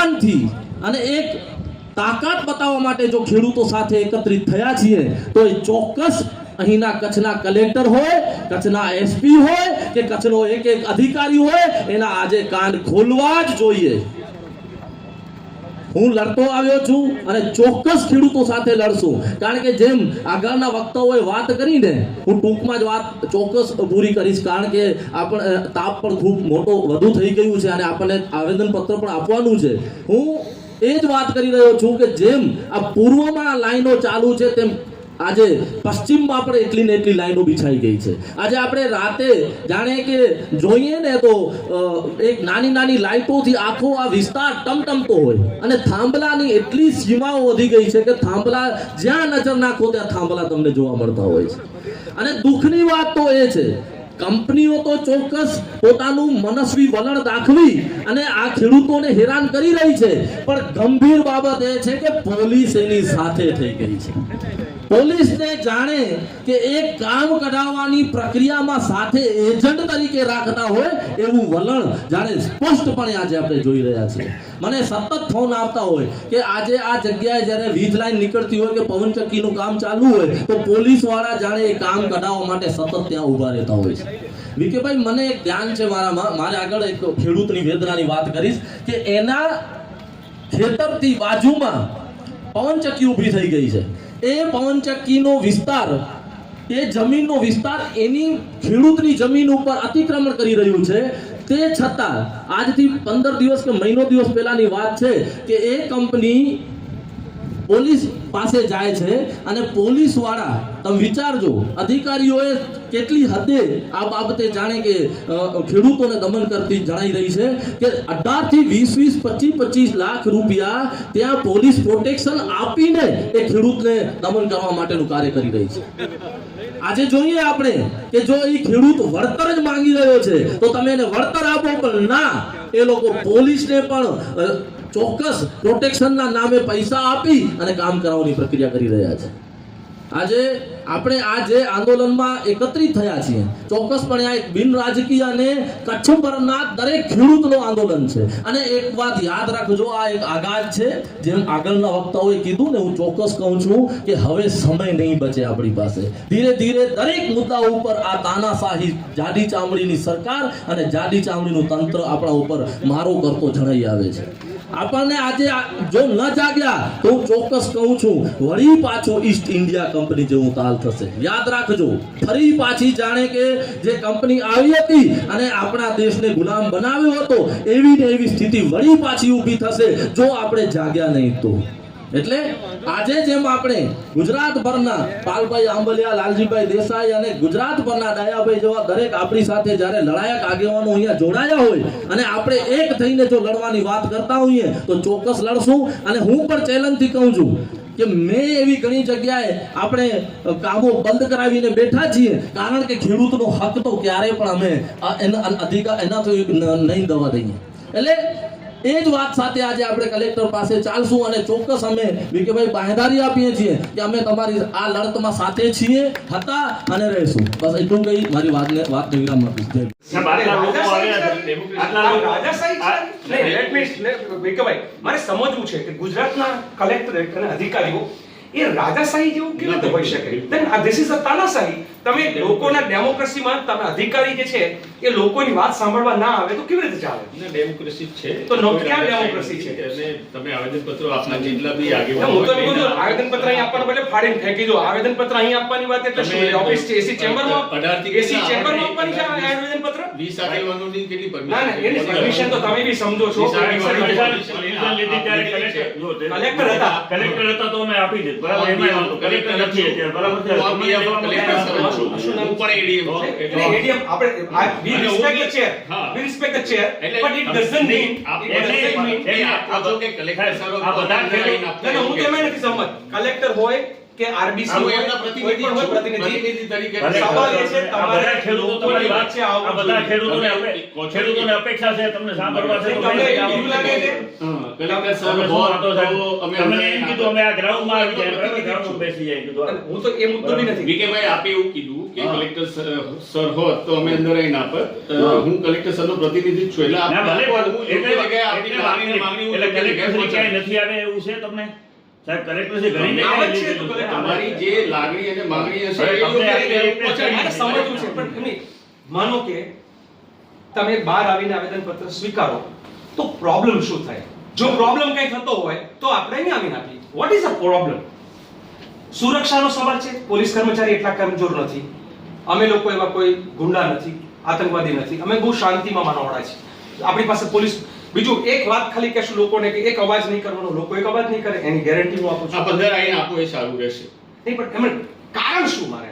અભિમાનથી અને એક તાકાત બતાવવા માટે જો ખેડૂતો સાથે એકત્રિત થયા છીએ તો એ ચોક્કસ અહીંના કચ્છના કલેક્ટર હોય, કચ્છના એસપી હોય કે કચ્છનો એક એક અધિકારી હોય એના આજે કાન ખોલવા જ જોઈએ. હું લડતો આવ્યો છું અને ચોક્કસ ખેડૂતો સાથે લડશું, કારણ કે જેમ આગળના વક્તાઓએ વાત કરીને હું ટૂંકમાં જ વાત ચોક્કસ પૂરી કરીશ, કારણ કે આપણે તાપ પણ ખૂબ મોટો વધુ થઈ ગયું છે અને આપણને આવેદનપત્ર પણ આપવાનું છે. હું એ જ વાત કરી રહ્યો છું કે જેમ આ પૂર્વમાં લાઈનો ચાલુ છે તેમ આજે પશ્ચિમમાં પણ એટલી ને એટલી લાઈનો બિછાઈ ગઈ છે. આજે આપણે રાતે જાણે કે જોઈએ ને તો એક નાની નાની લાઈટોથી આખો આ વિસ્તાર ટમટમતો હોય અને થાંભલાની એટલી સીમાઓ વધી ગઈ છે કે થાંભલા જ્યાં નજર નાખો ત્યાં થાંભલા તમને જોવા મળતા હોય છે. અને દુઃખની વાત તો એ છે કંપનીઓ તો ચોક્કસ પોતાનું મનસ્વી વલણ દાખવી અને આ ખેડૂતોને હેરાન કરી રહી છે, પણ ગંભીર બાબત એ છે કે પોલીસ એની સાથે થઈ ગઈ છે. પોલીસને જાણે કે એક કામ કઢાવવાની પ્રક્રિયામાં સાથે એજન્ટ તરીકે રાખતા હોય એવું વલણ જાણે સ્પષ્ટપણે આજે આપણે જોઈ રહ્યા છીએ. મને સતત ફોન આવતા હોય કે આજે આ જગ્યાએ જ્યારે વીજ લાઈન નીકળતી હોય કે પવનચક્કીનું કામ ચાલુ હોય તો પોલીસ વાળા જાણે એ કામ કઢાવવા માટે સતત ત્યાં ઊભા રહેતા હોય છે. વિકેભાઈ, મને એક ધ્યાન છે મારે આગળ એક ખેડૂતની વેદનાની વાત કરીશ કે એના ખેતરથી બાજુમાં પવનચક્કી ઊભી થઈ ગઈ છે. એ પવનચક્કીનો વિસ્તાર, એ જમીનનો વિસ્તાર એની ખેડૂતની જમીન ઉપર અતિક્રમણ કરી રહ્યું છે. તે છતાં આજથી 15 દિવસ કે મહિનો દિવસ પહેલાની વાત છે કે એ કંપની પોલીસ પાસે જાય છે અને પોલીસ વાળા, તમે વિચારજો, અધિકારીઓએ કેટલી હદે આ બાબતે જાણે કે ખેડૂતોને દમન કરતી જણાઈ રહી છે કે 18 થી 20 25 લાખ રૂપિયા ત્યાં પોલીસ પ્રોટેક્શન આપીને એ ખેડૂતને દમન કરવા માટેનું કાર્ય કરી રહી છે. આજે જોઈએ આપણે કે જો એ ખેડૂત વળતર જ માંગી રહ્યો છે તો તમે એને વળતર આપો, પણ ના, એ લોકો પોલીસને પણ ચોક્કસ પ્રોટેક્શનના નામે પૈસા આપી અને કામ કરાવવાની પ્રક્રિયા કરી રહ્યા છે. આજે આપણે આ જે આંદોલનમાં એકત્રિત થયા છીએ ચોક્કસપણે આ એક બિન રાજકીય અને કચ્છ પરના દરેક ખેડૂતનું આંદોલન છે. અને એક વાત યાદ રાખજો, આ એક આગાજ છે. જેમ આગળના વક્તાઓએ કીધું ને, હું ચોક્કસ કહું છું કે હવે સમય નહીં બચે આપણી પાસે. ધીરે ધીરે દરેક મુદ્દાઓ ઉપર આ તાનાશાહી જાડી ચામડીની સરકાર અને જાડી ચામડીનું તંત્ર આપણા ઉપર મારો કરતો જણાઈ આવે છે. આપણને આજે જો ન જાગ્યા તો હું ચોક્કસ કહું છું વળી પાછું ઈસ્ટ ઇન્ડિયા કંપની જેવું તાલ થશે. યાદ રાખજો, ફરી પાછી જાણે કે જે કંપની આવી હતી અને આપણા દેશને ગુલામ બનાવ્યો હતો એવી ને એવી સ્થિતિ વળી પાછી ઊભી થશે જો આપણે જાગ્યા નહીં તો. એટલે આજે જેમ આપણે ગુજરાતભરના પાલભાઈ આંબલિયા, લાલજીભાઈ દેસાઈ અને ગુજરાતભરના ડાયાભાઈ જેવા દરેક આપણી સાથે જ્યારે લડાયક આગેવાનો અહીંયા જોડાયા હોય અને આપણે એક થઈને જો લડવાની વાત કરતા હોઈએ તો ચોક્કસ લડશું. અને હું પણ ચેલેન્જથી કહું છું કે મેં એવી ઘણી જગ્યાએ આપણે કામો બંધ કરાવીને બેઠા છીએ, કારણ કે ખેડૂતનો હક તો ક્યારેય પણ અમે એનાથી નહીં દવા દઈએ. એટલે એ જ વાત સાથે આજે આપણે કલેક્ટર પાસે ચાલશું અને ચોક્કસ અમે વિકેભાઈ બાંહેધારી આપીએ છીએ કે અમે તમારી આ લડતમાં સાથે છીએ, હતા અને રહીશું. બસ એટલું કહી મારી વાતને વિરામ આપીશ. મારે સમજવું છે કે ગુજરાતના કલેક્ટરેટ અને અધિકારીઓ એ રાજાશાહી જેવું કેવી રીતે હોઈ શકે? ધેન ધીસ ઇઝ અ તાનાશાહી. તમે લોકોના ડેમોક્રેસીમાં તમે અધિકારી જે છે એ લોકોની વાત સાંભળવા ના આવે તો કેવી રીતે ચાલે? ડેમોક્રેસી છે તો ક્યાં ડેમોક્રેસી છે? અને તમે આવેદનપત્રો આપના જેટલા બી આગેવાનો હું તો આવેદનપત્ર અહીં આપવાના બદલે ફાડીને ફેંકી દો. આવેદનપત્ર અહીં આપવાની વાત એટલે શું? ઓફિસ છે એસી ચેમ્બરમાં, 18 થી એસી ચેમ્બરમાં આપવાની છે આવેદનપત્ર. 20 આગેવાનોની કેટલી ના ના, એની પરમિશન તો તમે બી સમજો છો. કલેક્ટર હતા તો અમે આપી દે. બરાબર, એમાં વાંધો કલેક્ટર નથી અત્યારે. બરાબર છે, હું પણ એડીએમ છું. એટલે એડીએમ આપણે we respect the chair. We respect the chair, but it doesn't mean આપો કે કલેક્ટર સાહેબ આ બધા હું તો એમાં નથી સમજ. કલેક્ટર હોય કે આરબીસી આવું હોય એમના કોઈ પણ હોય પ્રતિનિધિ તરીકે ભલે સવાલ એ છે આ તમારે બધા ખેડૂતો તમારી વાત વચ્ચે આવવું આ બધા જોઈએ. ખેડૂતોને અપેક્ષા છે તમને સાંભળવા છે તો તમને બધા એવું લાગે છે કલેક્ટર સર તમે શું વાતો હોત સાહેબ? તો અમે તમને એમ કીધું અમે આ ગ્રાઉન્ડમાં આવી જાય પ્રતિનિધિ બરાબર? ગ્રાઉન્ડમાં છું. બેસી જાય કીધું અને હું તો એ મુદ્દો બી નથી VK ભાઈ આપે એવું કીધું કે હા. કલેક્ટર સર હોત તો અમે અંદર આવીને આપત. હું કલેક્ટર સરનો પ્રતિનિધિ જ છું એટલે ના આપણે ભલે હું પણ યોગ્ય એટલે જગ્યાએ આપણી માંગણી હું એટલે યોગ્ય જગ્યાએ કલેક્ટર શ્રી ક્યાંય પહોંચાડીશ. નથી આવે એવું છે તમને સાહેબ? કલેક્ટર શ્રી ઘણી આવે જગ્યાએ જ છે તો લીધેલું છે. કલેક્ટર તમારી જે લાગણી અને માંગણી હશે હવે એ તમને યોગ્ય આપણે રીતે પહોંચાડી મારે સમજવું છે પણ એમની માનો કે તમે બહાર આવીને આવેદનપત્ર સ્વીકારો તો પ્રોબ્લેમ શું થાય? જો પ્રોબ્લેમ કઈ થતો હોય તો આપણે અહીં આવીને આપીએ. What is a problem? સુરક્ષાનો સવાલ છે. પોલીસ કર્મચારી એટલા કમજોર નથી. અમે લોકો એવા કોઈ ગુંડા નથી, આતંકવાદી નથી. અમે બહુ શાંતિમાં માનવાવાળા છીએ. આપણી પાસે પોલીસ બીજું એક વાત ખાલી કહેશું લોકોને કે એક અવાજ નહીં કરવાનો. લોકો એક અવાજ નહીં કરે એની ગેરંટી હું આપું છું. આ 15 આવીને આપો એ સારું રહેશે. નહીં પણ એમાં કારણ શું મારે?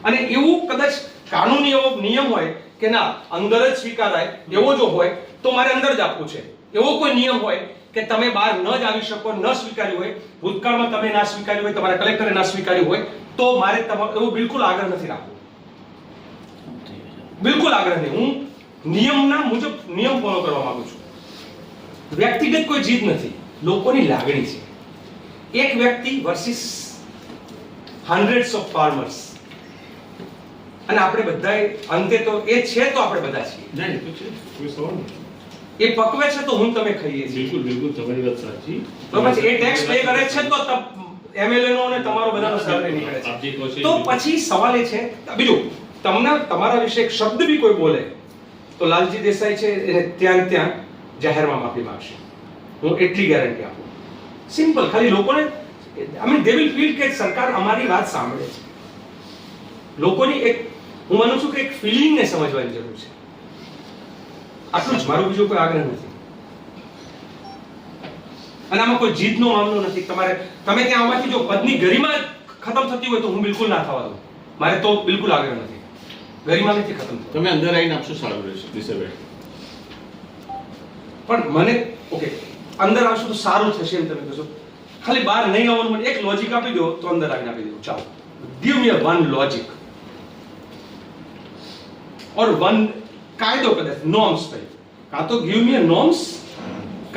અને એવું કદાચ કાનૂની એવો નિયમ હોય કે ના અંદર જ સ્વીકારાય એવો જો હોય તો મારે અંદર જ આપવું છે. એવો કોઈ નિયમ હોય કે તમે બહાર ન જ આવી શકો, ન સ્વીકાર્યું હોય, ભૂતકાળમાં તમે ના સ્વીકાર્યું હોય, તમારા કલેક્ટરે ના સ્વીકાર્યું હોય તો મારે એવું બિલકુલ આગળ નથી રાખવું. બિલકુલ આગળ નહીં. હું નિયમના મુજબ નિયમ ફોલો કરવા માંગુ છું. વ્યક્તિગત કોઈ જીત નથી, લોકોની લાગણી છે. એક વ્યક્તિ વર્સિસ hundreds of farmers. અને આપણે બધાય અંતે તો એ છે તો આપણે બધા છીએ. ના, એ તો છે. કોઈ સવાલ નથી. એ પકવે છે તો હું તમે ખાઈએ છીએ. બિલકુલ બિલકુલ તમારી વાત સાચી. તો પછી એ ટેક્સ પે કરે છે તો એમએલએ નો અને તમારો બધાનો સેલરી નીકળે આપ જે કહો છો છે. એ તો બિલકુલ. પછી સવાલ એ છે બીજું તમને તમારા વિશે એક શબ્દ બી કોઈ બોલે તો લાલજી દેસાઈ છે એને ત્યાં ત્યાં જાહેરમાં માફી માંગશે. હું એટલી ગેરંટી આપું. સિમ્પલ. ખાલી લોકોને I mean they will feel કે સરકાર અમારી વાત સાંભળે છે. લોકોની એક હું માનું છું કે એક ફિલિંગ ને સમજવાની જરૂર છે. આટલું જ. મારો બીજો કોઈ આગ્રહ નથી. અને આમાં કોઈ જીતનો મામલો નથી. તમે ત્યાં આવવાથી જો પદની ગરિમા ખતમ થતી હોય તો હું બિલકુલ ના થવા દઉં. મારે તો બિલકુલ આગ્રહ નથી. ગરિમા નથી ખતમ થતી. તમે અંદર આવીને આપશો સારું રહેશે દિશાબેન. પણ મને ઓકે અંદર આવશો તો સારું થશે એમ તમે કહેશો. ખાલી બહાર નહીં આવવાનું મને એક લોજિક આપી દો તો અંદર આવીને આપી દઉં. ચાલો ગીવ મી વન લોજિક ઓર વન કાયદો કદાચ નોર્મ્સ થાય. કાં તો ગીવ મી નોર્મ્સ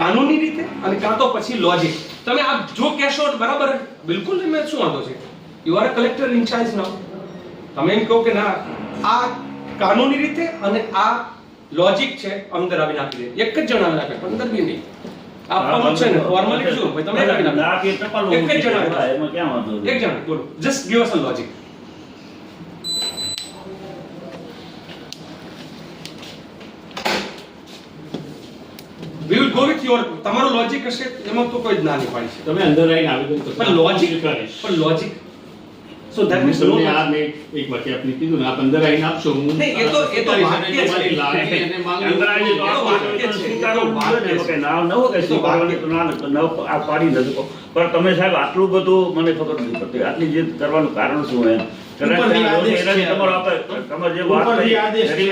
કાનૂની રીતે અને કાં તો પછી લોજિક. તમે આ જો કહેશો બરાબર બિલકુલ નહીં. મેં શું વાંધો છે? You are a collector incharge now. તમે એમ કહો કે ના આ કાનૂની રીતે અને આ લોજિક છે અંદર આવીને આપી દે. એક જ જણ આવીને આપે 15 બી નહીં આપવાનું છે ને ફોર્માલિટી શું ભાઈ? તમે આવીને ના આપો. કે ટપાલ એક જ જણ આવે. એમાં ક્યાં વાંધો છે? એક જણ બોલો. Just give us a logic. We will go with your તમારો લોજિક હશે એમાં તો કોઈ જ ના નહીં પાડી છે. તમે અંદર આવીને આવેદન પત્ર પણ લોજિક સ્વીકારીશ. પણ લોજિક સો ધેટ મીન્સ તમને આ મેં એક વાક્ય આપને કીધું ને આપ અંદર આવીને આપશો હું નહીં, એ તો સ્વીકારીશ અને વાક્ય છે. તમારી લાગણી અને માંગણી અંદર આવીને તો આ આ વાક્ય વાક્ય છે. સ્વીકારવું આ જોઈએ ને. વાક્ય કે ના ન હોય કે સ્વીકારવાની તો ના આ પાડી નથી કહો. પણ તમે સાહેબ આટલું બધું મને ખબર નથી પડતી. આટલી જીદ કરવાનું કારણ શું એમ? કદાચ ઉપરથી ત્યાં આદેશ એનાથી છે. તમારો આપણે તમારે જે વાત ઉપરથી કરી, આદેશ છે.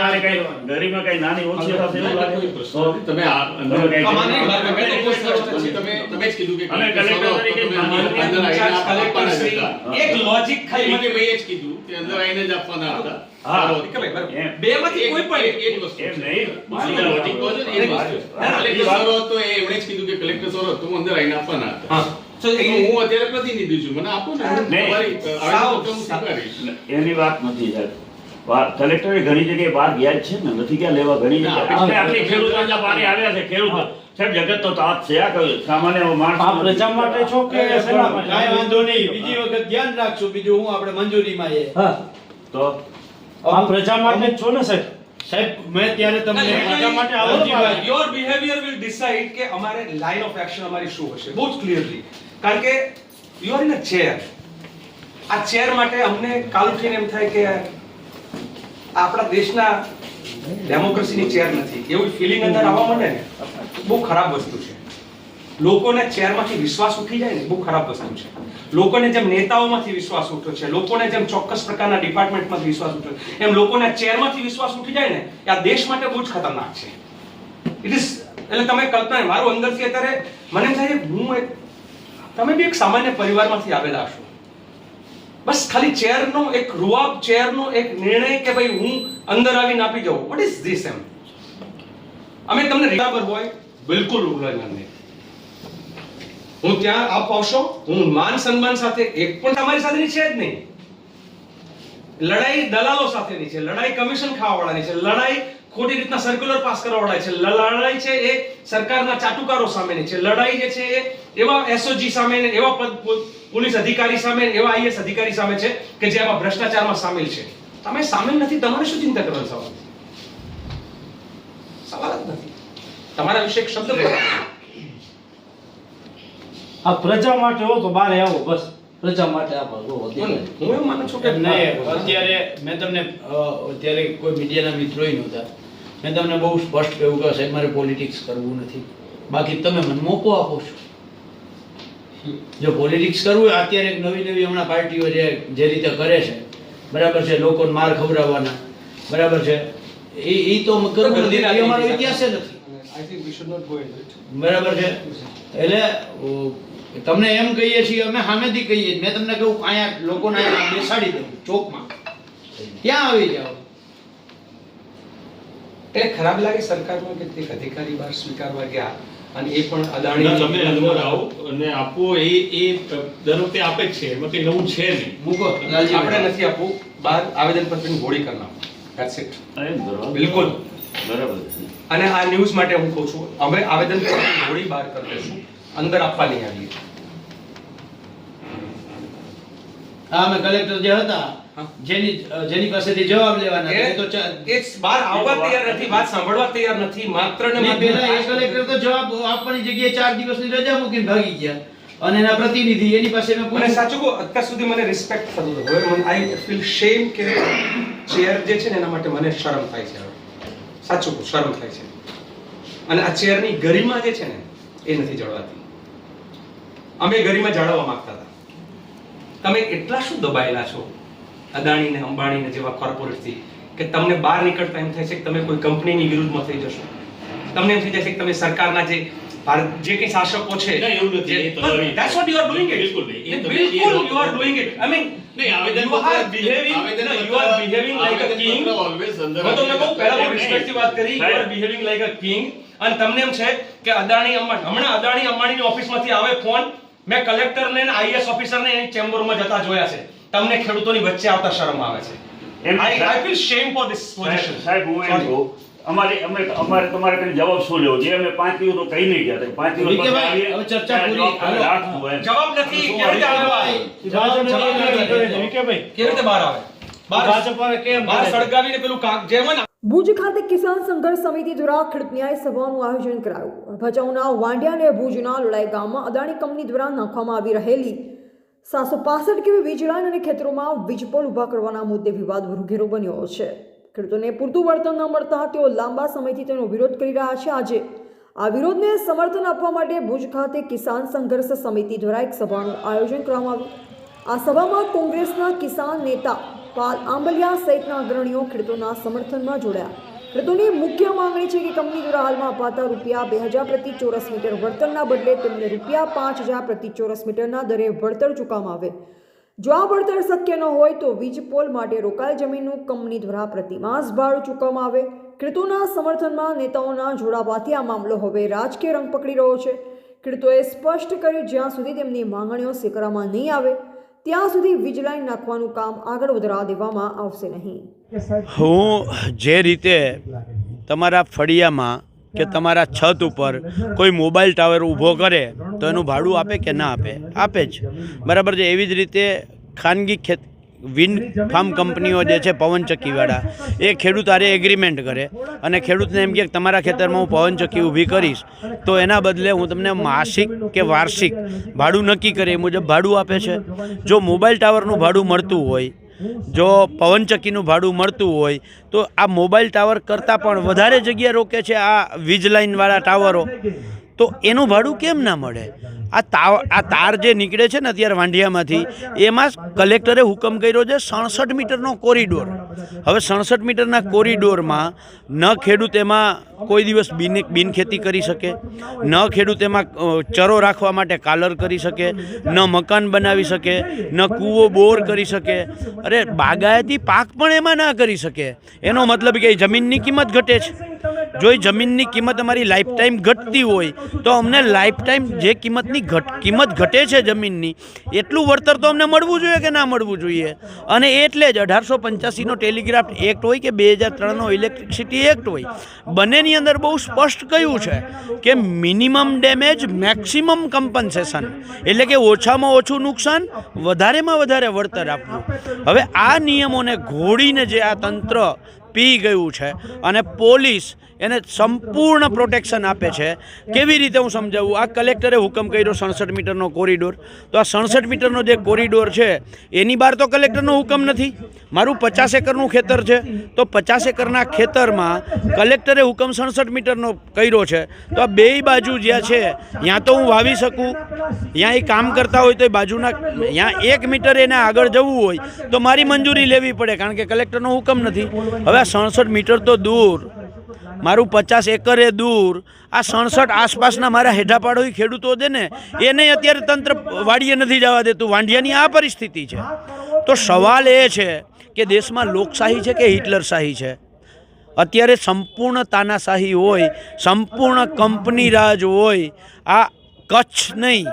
ગરીમાં કઈ નાની ઓછી હશે એવું લાગે? કોઈ પ્રશ્ન નથી. તમે આ અંદર તમે કઈ આમાં નહીં, તમે મેં તો કોઈ સ્પષ્ટ પછી છે. તમે જ કીધું કે અને કલેક્ટર તરીકે તમે અંદર આવીને આપવાના જ હતા. એક લોજિક ખાલી ખાલી મેં જ કીધું કે અંદર આવીને જ આપવાના હતા. હા. બરાબર. કે ભાઈ બરાબર. એમ. બેમાંથી કોઈ પણ એ જ વસ્તુ એમ છે. નહીં. મારી લોજિક કહો છો ને એ જ વસ્તુ છે. ના, કલેક્ટર સર હોત તો એમણે જ કીધું કે કલેક્ટર સર હોત તો હું અંદર આવીને આપવાના હતા. હા સો તો હું અત્યારે પ્રતિનિધિ છું. મને આપો ને હું નહીં. તમારી આવેદન પત્ર હું સ્વીકારીશ. એની વાત નથી સાહેબ. કલેક્ટરે ઘણી જગ્યાએ બહાર ગયા જ છે ને, નથી ગયા લેવા ઘણી ના, જગ્યાએ. આપણે આટલી ખેડૂતો જ્યાં બારે આવ્યા છે ખેડૂતો સાહેબ જગત તો તાત છે. આ કયું સામાન્ય માણસ આ પ્રજા માટે છો કે શેના માટે? કાંઈ વાંધો નહીં. બીજી વખત ધ્યાન રાખજો. બીજું હું આપણે મંજૂરીમાં એ હા, તો આ પ્રજા માટે જ છો ને સાહેબ? સાહેબ મેં ત્યારે તમને પ્રજા માટે અરજી યોર બિહેવિયર વિલ ડિસાઇડ કે અમારે લાઇન ઓફ એક્શન અમારી શું હશે બહુ જ ક્લિયરલી. કારણ કે you are in a chair. આ ચેર માટે અમને કાલ ઉઠીને એમ થાય કે આપણા દેશના ડેમોક્રેસીની ચેર નથી એવું ફિલિંગ અંદર આવવા માંડે ને બહુ ખરાબ વસ્તુ છે. લોકોને ચેરમાંથી વિશ્વાસ ઉઠી જાય ને બહુ ખરાબ વસ્તુ છે. લોકોને જેમ નેતાઓમાંથી વિશ્વાસ ઉઠ્યો છે, લોકોને જેમ ચોક્કસ પ્રકારના ડિપાર્ટમેન્ટમાંથી વિશ્વાસ ઉઠ્યો છે, એમ લોકોને ચેરમાંથી વિશ્વાસ ઉઠી જાય ને એ આ દેશ માટે બહુ જ ખતરનાક છે. ઇટ ઇઝ એટલે તમે કલ્પના મારું અંદરથી અત્યારે મને એમ થાય છે હું એક તમે બી એક સામાન્ય પરિવારમાંથી આવેલા છો. બસ ખાલી ચેરનો એક રૂઆબ, ચેરનો એક નિર્ણય કે ભાઈ હું અંદર આવીને આપી જાઉં. વોટ ઇઝ ધીસ એમ? અમે તમને બરાબર હોય બિલકુલ ઉલ્લંઘન નહીં. હું ત્યાં આપ આવશો, હું માન સન્માન સાથે, એક પણ તમારી સાથેની છે જ નહીં. લડાઈ દલાલો સાથેની છે, લડાઈ કમિશન ખાવાવાળાની છે, લડાઈ ખોટી રીતના સર્ક્યુલર પાસ કરવાવાળા છે, લડાઈ છે એ સરકારના ચાટુકારો સામેની છે, લડાઈ જે છે એ એવા એસઓજી સામે ને એવા પોલીસ અધિકારી સામે, એવા આઈએસ અધિકારી સામે છે કે જે આવા ભ્રષ્ટાચારમાં સામેલ છે. તમે સામેલ નથી, તમારે શું ચિંતા કરવાનો સવાલ? સવાલ જ નથી. તમારા વિશે એક શબ્દ બોલો. આ પ્રજા માટે હો તો બારે આવો, બસ પ્રજા માટે આપો. હું એવું માનું છું કે નહીં, અત્યારે મેં તમને અત્યારે કોઈ મીડિયાના મિત્રોય નહોતા. મેં તમને બહુ સ્પષ્ટ કહ્યું કે સાહેબ મારે પોલિટિક્સ કરવું નથી. બાકી તમે મને મોકો આપો છો. જો પોલિટિક્સ કરવું હોય, અત્યારે એક નવી હમણાં પાર્ટીઓ જે રીતે કરે છે, બરાબર છે, લોકોને માર ખવડાવવાના, બરાબર છે, એ તો કરવું નથી. એ અમારો ઇતિહાસ જ નથી. I think we should not go into it. બરાબર છે. એટલે તમને એમ કહીએ છીએ, અમે સામેથી કહીએ. મેં તમને કહ્યું અહીંયા લોકોને અહીંયા બેસાડી દઉં ચોકમાં, ક્યાં આવી જાઓ. એટલે ખરાબ લાગે સરકારમાં કે એક અધિકારી બહાર સ્વીકારવા ગયા અને એ પણ ના, અદાણી તમે અંદર આવો અને આપો. એ દર વખતે આપે જ છે, એમાં કઈ નવું છે નહીં. મૂકો આપણે નથી આપવું. બહાર આવેદનપત્રની હોળી કરી નાખો. That's it. બિલકુલ. બરાબર છે. અને આ ન્યૂઝ માટે હું કહું છું, અમે આવેદનપત્રની હોળી બહાર કરી દઈશું, અંદર આપવા નહીં આવીએ. હા, અમે કલેક્ટર જે હતા હા. જેની પાસેથી જવાબ લેવાના હતા, એ તો એ બહાર આવવા તૈયાર નથી, વાત સાંભળવા તૈયાર નથી. માત્ર ને નહીં, પહેલા એ માત્ર કલેક્ટર તો જવાબ આપવાની જગ્યાએ 4 દિવસની રજા મૂકીને ભાગી ગયા. અને એના પ્રતિનિધિ એની પાસે મેં મને પૂછ્યું. સાચું કહું, અત્યાર સુધી મને રિસ્પેક્ટ થતું હતું. હવે મને આઈ ફીલ શેમ કે ચેર જે છે ને એના માટે મને શરમ થાય છે. હવે સાચું કહું, શરમ થાય છે. અને આ ચેરની ગરિમા જે છે ને એ નથી જળવાતી. અમે ગરિમા જાળવવા માંગતા હતા. તમે એટલા શું દબાયેલા છો અદાણી ને અંબાણી ને જેવા કોર્પોરેટ થી કે તમને બહાર નીકળતા એમ થાય છે કે તમે કોઈ કંપનીની વિરુદ્ધમાં થઈ જશો. તમને એમ થઈ જાય છે કે તમે સરકારના જે કઈ શાસકો છે, ના, એવું નથી. એ તમારી- that's what you are doing it. બિલકુલ નહીં. એ તમે- બિલકુલ you are doing it. I mean, નહીં, આવેદનપત્ર- you are behaving, no, you are behaving like a king. આવેદનપત્ર always અંદર હું તમને કહું, પહેલા હું નહીં. respect થી વાત કરી. You are behaving like a king. અને તમને એમ છે કે અદાણી અંબાણી, હમણાં અદાણી અંબાણીની ઓફિસમાંથી આવે ફોન, મેં કલેક્ટરને અને આઈએસ ઓફિસરને એની ચેમ્બરમાં જતા જોયા છે. તમને ખેડૂતોની વચ્ચે આવતા શરમ આવે છે. I feel shame for this position. સાહેબ, હું એમ કહું, અમારે તમારે કઈ જવાબ શું લેવો? જે અમે 5 દિવસ તો કહી નહીં ગયા, 5 દિવસ પછી વિકેભાઈ, આવીએ, હવે ચર્ચા ત્યારે પૂરી. જવાબ તમે રાખવું એમ. જવાબ નથી. કેવી રીતે આવે? વિકેભાઈ, કેવી રીતે બહાર આવે? ભાજપ વાળા કેમ બહાર કરે છે? સળગાવીને પેલું જે હોય ને ભુજ ખાતે કિસાન સંઘર્ષ સમિતિ દ્વારા ખેડૂત ન્યાય સભાનું આયોજન કરાયું. ભચાઉના વાંડિયા અને ભુજના લોડાઈ ગામમાં અદાણી કંપની દ્વારા નાખવામાં આવી રહેલી 765 કેવી વીજ લાઇન અને ખેતરોમાં વીજપોલ ઊભા કરવાના મુદ્દે વિવાદ ઘેરો બન્યો છે. ખેડૂતોને પૂરતું વળતર ન મળતા તેઓ લાંબા સમયથી તેનો વિરોધ કરી રહ્યા છે. આજે આ વિરોધને સમર્થન આપવા માટે ભુજ ખાતે કિસાન સંઘર્ષ સમિતિ દ્વારા એક સભાનું આયોજન કરવામાં આવ્યું. આ સભામાં કોંગ્રેસના કિસાન નેતા પાલ આંબલિયા સહિતના અગ્રણીઓ ખેડૂતોના સમર્થનમાં જોડાયા. ખેડૂતોની મુખ્ય માંગણી છે કે કંપની દ્વારા હાલમાં અપાતા ₹2000 પ્રતિ ચોરસ મીટર વળતરના બદલે તેમને ₹5000 પ્રતિ ચોરસ મીટરના દરે વળતર ચૂકવવામાં આવે. જો આ વળતર શક્ય ન હોય તો વીજ પોલ માટે રોકાયેલ જમીનનું કંપની દ્વારા પ્રતિમાસ ભાડું ચૂકવવામાં આવે. ખેડૂતોના સમર્થનમાં નેતાઓના જોડાવાથી આ મામલો હવે રાજકીય રંગ પકડી રહ્યો છે. ખેડૂતોએ સ્પષ્ટ કર્યું, જ્યાં સુધી તેમની માંગણીઓ સ્વીકારવામાં નહીં આવે ત્યાં સુધી વીજ લાઇન નાખવાનું કામ આગળ વધારવા દેવામાં આવશે નહીં. હું જે રીતે તમારા ફળિયામાં કે તમારા છત ઉપર કોઈ મોબાઈલ ટાવર ઊભો કરે તો એનું ભાડું આપે કે ના આપે? આપે જ, બરાબર છે. એવી જ રીતે ખાનગી વિન્ડ ફાર્મ કંપનીઓ જે છે પવનચક્કીવાળા, એ ખેડૂત આરે એગ્રીમેન્ટ કરે અને ખેડૂતને એમ કહે કે તમારા ખેતરમાં હું પવનચક્કી ઊભી કરીશ તો એના બદલે હું તમને માસિક કે વાર્ષિક ભાડું નક્કી કરે એ મુજબ ભાડું આપે છે. જો મોબાઈલ ટાવરનું ભાડું મળતું હોય, જો પવનચક્કીનું ભાડું મળતું હોય તો આ મોબાઈલ ટાવર કરતાં પણ વધારે જગ્યા રોકે છે આ વીજ લાઇનવાળા ટાવરો. તો એનું ભાડું કેમ ના મળે? આ તાર જે નીકળે છે ને અત્યારે વાંઢિયામાંથી, એમાં કલેક્ટરે હુકમ કર્યો છે 67 મીટરનો કોરિડોર. હવે 67 મીટરના કોરિડોરમાં ન ખેડૂત એમાં કોઈ દિવસ બિનખેતી કરી શકે, ન ખેડૂત એમાં ચરો રાખવા માટે કાલર કરી શકે, ન મકાન બનાવી શકે, ન કૂવો બોર કરી શકે, અરે બાગાયતી પાક પણ એમાં ના કરી શકે. એનો મતલબ કે જમીનની કિંમત ઘટે છે. જો એ જમીનની કિંમત અમારી લાઈફ ટાઈમ ઘટતી હોય તો અમને લાઈફ ટાઈમ જે કિંમત ઘટે છે જમીનની, એટલું વળતર તો અમને મળવું જોઈએ કે ના મળવું જોઈએ? અને એટલે જ 1885નો ટેલિગ્રાફ એક્ટ હોય કે 2003નો ઇલેક્ટ્રિસિટી એક્ટ હોય, બંનેની અંદર બહુ સ્પષ્ટ કહ્યું છે કે મિનિમમ ડેમેજ મેક્સિમમ કમ્પન્સેશન, એટલે કે ઓછામાં ઓછું નુકસાન, વધારેમાં વધારે વળતર આપવું. હવે આ નિયમોને ઘોડીને જે આ તંત્ર પી ગયું છે અને પોલીસ એને સંપૂર્ણ પ્રોટેક્શન આપે છે. કેવી રીતે હું સમજાવું? આ કલેક્ટરે હુકમ કર્યો 67 મીટરનો કોરિડોર, તો આ 67 મીટરનો જે કોરિડોર છે એની બહાર તો કલેક્ટરનો હુકમ નથી. મારું 50 એકરનું ખેતર છે, તો 50 એકરના ખેતરમાં કલેક્ટરે હુકમ 67 મીટરનો કર્યો છે, તો આ બેય બાજુ જ્યાં છે ત્યાં તો હું વાવી શકું, ત્યાં એ કામ કરતા હોય તો એ બાજુના ત્યાં 1 મીટર એને આગળ જવું હોય તો મારી મંજૂરી લેવી પડે, કારણ કે કલેક્ટરનો હુકમ નથી. હવે આ 67 મીટર તો દૂર, મારું 50 એકરે દૂર, આ 67 આસપાસના મારા હેઠાપાડોઈ ખેડૂતો છે ને, એને અત્યારે તંત્ર વાડીએ નથી જવા દેતું. વાંઢિયાની આ પરિસ્થિતિ છે. તો સવાલ એ છે કે દેશમાં લોકશાહી છે કે હિટલરશાહી છે? અત્યારે સંપૂર્ણ તાનાશાહી હોય, સંપૂર્ણ કંપની રાજ હોય. આ કચ્છ નહીં,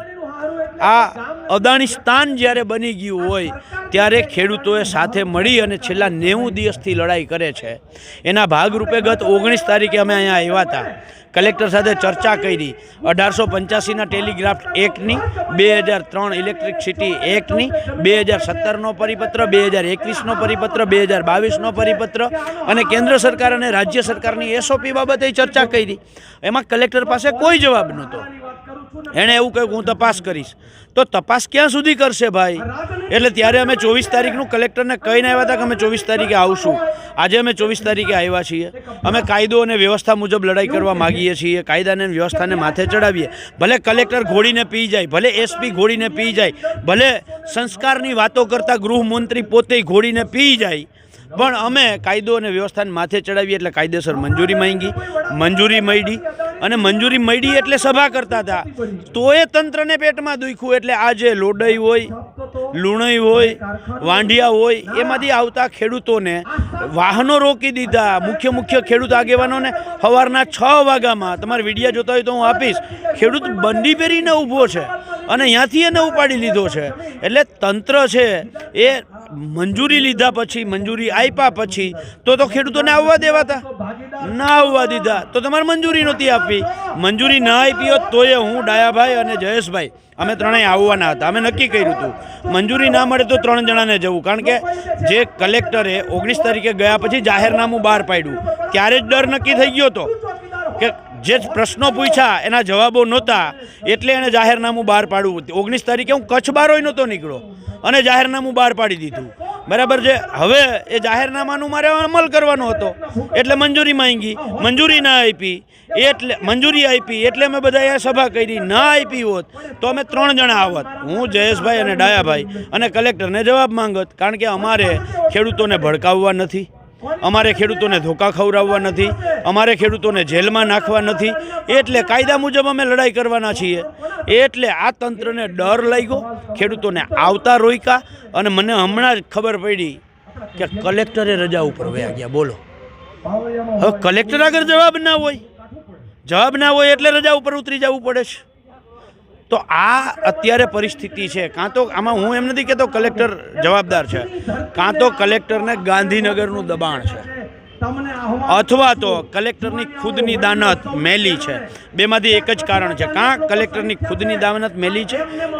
આ અદાણીસ્તાન જ્યારે બની ગયું હોય ત્યારે ખેડૂતોએ સાથે મળી અને છેલ્લા 90 દિવસથી લડાઈ કરે છે. એના ભાગરૂપે ગત 19 તારીખે અમે અહીંયા આવ્યા હતા, કલેક્ટર સાથે ચર્ચા કરી. 1885ના ટેલિગ્રાફ એક્ટની, 2003 ઇલેક્ટ્રિસિટી એક્ટની, 2017નો પરિપત્ર, 2021નો પરિપત્ર, 2022નો પરિપત્ર અને કેન્દ્ર સરકાર અને રાજ્ય સરકારની SOP બાબતે ચર્ચા કરી. એમાં કલેક્ટર પાસે કોઈ જવાબ નહોતો. એણે એવું કહ્યું હું તપાસ કરીશ. તો તપાસ ક્યાં સુધી કરશે ભાઈ? એટલે ત્યારે અમે 24 તારીખનું કલેક્ટરને કહીને આવ્યા હતા કે અમે 24 તારીખે આવશું. આજે અમે 24 તારીખે આવ્યા છીએ. અમે કાયદો અને વ્યવસ્થા મુજબ લડાઈ કરવા માગીએ છીએ. કાયદાને અને વ્યવસ્થાને માથે ચડાવીએ. ભલે કલેક્ટર ઘોડીને પી જાય, ભલે SP ઘોડીને પી જાય, ભલે સંસ્કારની વાતો કરતા ગૃહમંત્રી પોતે ઘોડીને પી જાય, પણ અમે કાયદો અને વ્યવસ્થાને માથે ચડાવીએ. એટલે કાયદેસર મંજૂરી માંગી, મંજૂરી મળી, અને મંજૂરી મળી એટલે સભા કરતા હતા. તોય તંત્રને પેટમાં દુખ્યું. એટલે આ જે લોડઈ હોય, લુણઈ હોય, વાંઢિયા હોય, એમાંથી આવતા ખેડૂતોને વાહનો રોકી દીધા. મુખ્ય ખેડૂત આગેવાનોને સવારના 6 વાગ્યામાં, તમારે વિડીયો જોતા હોય તો હું આપીશ, ખેડૂત બંડી પહેરીને ઊભો છે અને ત્યાંથી એને ઉપાડી લીધો છે. એટલે તંત્ર છે એ મંજૂરી લીધા પછી, મંજૂરી આપ્યા પછી તો ખેડૂતોને આવવા દેવાતા, ના આવવા દીધા તો તમારે મંજૂરી નહોતી આપવી. મંજૂરી ના આપી હોત તોય હું, ડાયાભાઈ અને જયેશભાઈ અમે ત્રણેય આવવાના હતા. અમે નક્કી કર્યું હતું મંજૂરી ના મળે તો 3 જણાને જવું, કારણ કે જે કલેક્ટરે 19 તારીખે ગયા પછી જાહેરનામું બહાર પાડ્યું ત્યારે જ ડર નક્કી થઈ ગયો હતો કે જે પ્રશ્નો પૂછ્યા એના જવાબો નહોતા, એટલે એણે જાહેરનામું બહાર પાડવું. 19 તારીખે હું કચ્છ બારોય નહોતો નીકળ્યો અને જાહેરનામું બહાર પાડી દીધું. બરાબર છે. હવે એ જાહેરનામાનું મારે અમલ કરવાનો હતો, એટલે મંજૂરી માંગી, મંજૂરી ના આપી, એટલે મંજૂરી આપી એટલે અમે બધાએ સભા કરી. ના આપી હોત તો અમે 3 જણા આવત, હું, જયેશભાઈ અને ડાયાભાઈ, અને કલેક્ટરને જવાબ માંગત. કારણ કે અમારે ખેડૂતોને ભડકાવવા નથી, અમારે ખેડૂતોને ધોકા ખવડાવવા નથી, અમારે ખેડૂતોને જેલમાં નાખવા નથી. એટલે કાયદા મુજબ અમે લડાઈ કરવાના છીએ. એટલે આ તંત્રને ડર લાગ્યો, ખેડૂતોને આવતા રોક્યા. અને મને હમણાં જ ખબર પડી કે કલેક્ટરે રજા ઉપર વયા ગયા. બોલો, હવે કલેક્ટર આગળ જવાબ ના હોય એટલે રજા ઉપર ઉતરી જવું પડે છે. તો આ અત્યારે પરિસ્થિતિ છે. કાં તો આમાં હું એમ નથી કહેતો કલેક્ટર જવાબદાર છે, કાં તો કલેક્ટરને ગાંધીનગરનું દબાણ છે, અથવા તો કલેક્ટરની ખુદની દાનત મેલી છે. બેમાંથી એક જ કારણ છે. કાં કલેક્ટરની ખુદની દાનત મેલી છે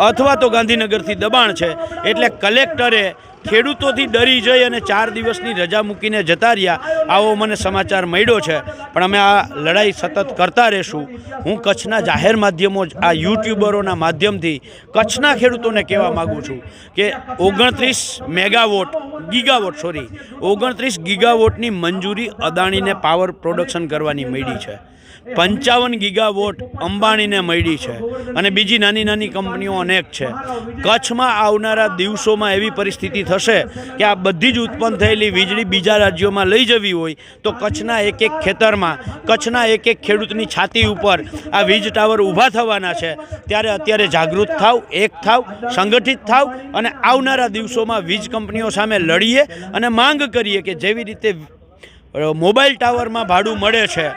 અથવા તો ગાંધીનગરથી દબાણ છે. એટલે કલેક્ટરે ખેડૂતોથી ડરી જઈ અને 4 દિવસની રજા મૂકીને જતા રહ્યા, આવો મને સમાચાર મળ્યો છે. પણ અમે આ લડાઈ સતત કરતા રહેશું. હું કચ્છના જાહેર માધ્યમો, આ યુટ્યુબરોના માધ્યમથી કચ્છના ખેડૂતોને કહેવા માગું છું કે 29 ગીગાવોટની મંજૂરી અદાણીને પાવર પ્રોડક્શન કરવાની મળી છે. 55 ગીગાવોટ અંબાણીને મળી છે અને બીજી નાની નાની કંપનીઓ અનેક છે. કચ્છમાં આવનારા દિવસોમાં એવી પરિસ્થિતિ થશે કે આ બધી જ ઉત્પન્ન થયેલી વીજળી બીજા રાજ્યોમાં લઈ જવી હોય તો કચ્છના એક એક ખેતરમાં, કચ્છના એક એક ખેડૂતની છાતી ઉપર આ વીજ ટાવર ઊભા થવાના છે. ત્યારે અત્યારે જાગૃત થાવ, એક થાવ, સંગઠિત થાવ અને આવનારા દિવસોમાં વીજ કંપનીઓ સામે લડીએ અને માંગ કરીએ કે જેવી રીતે મોબાઈલ ટાવરમાં ભાડું મળે છે,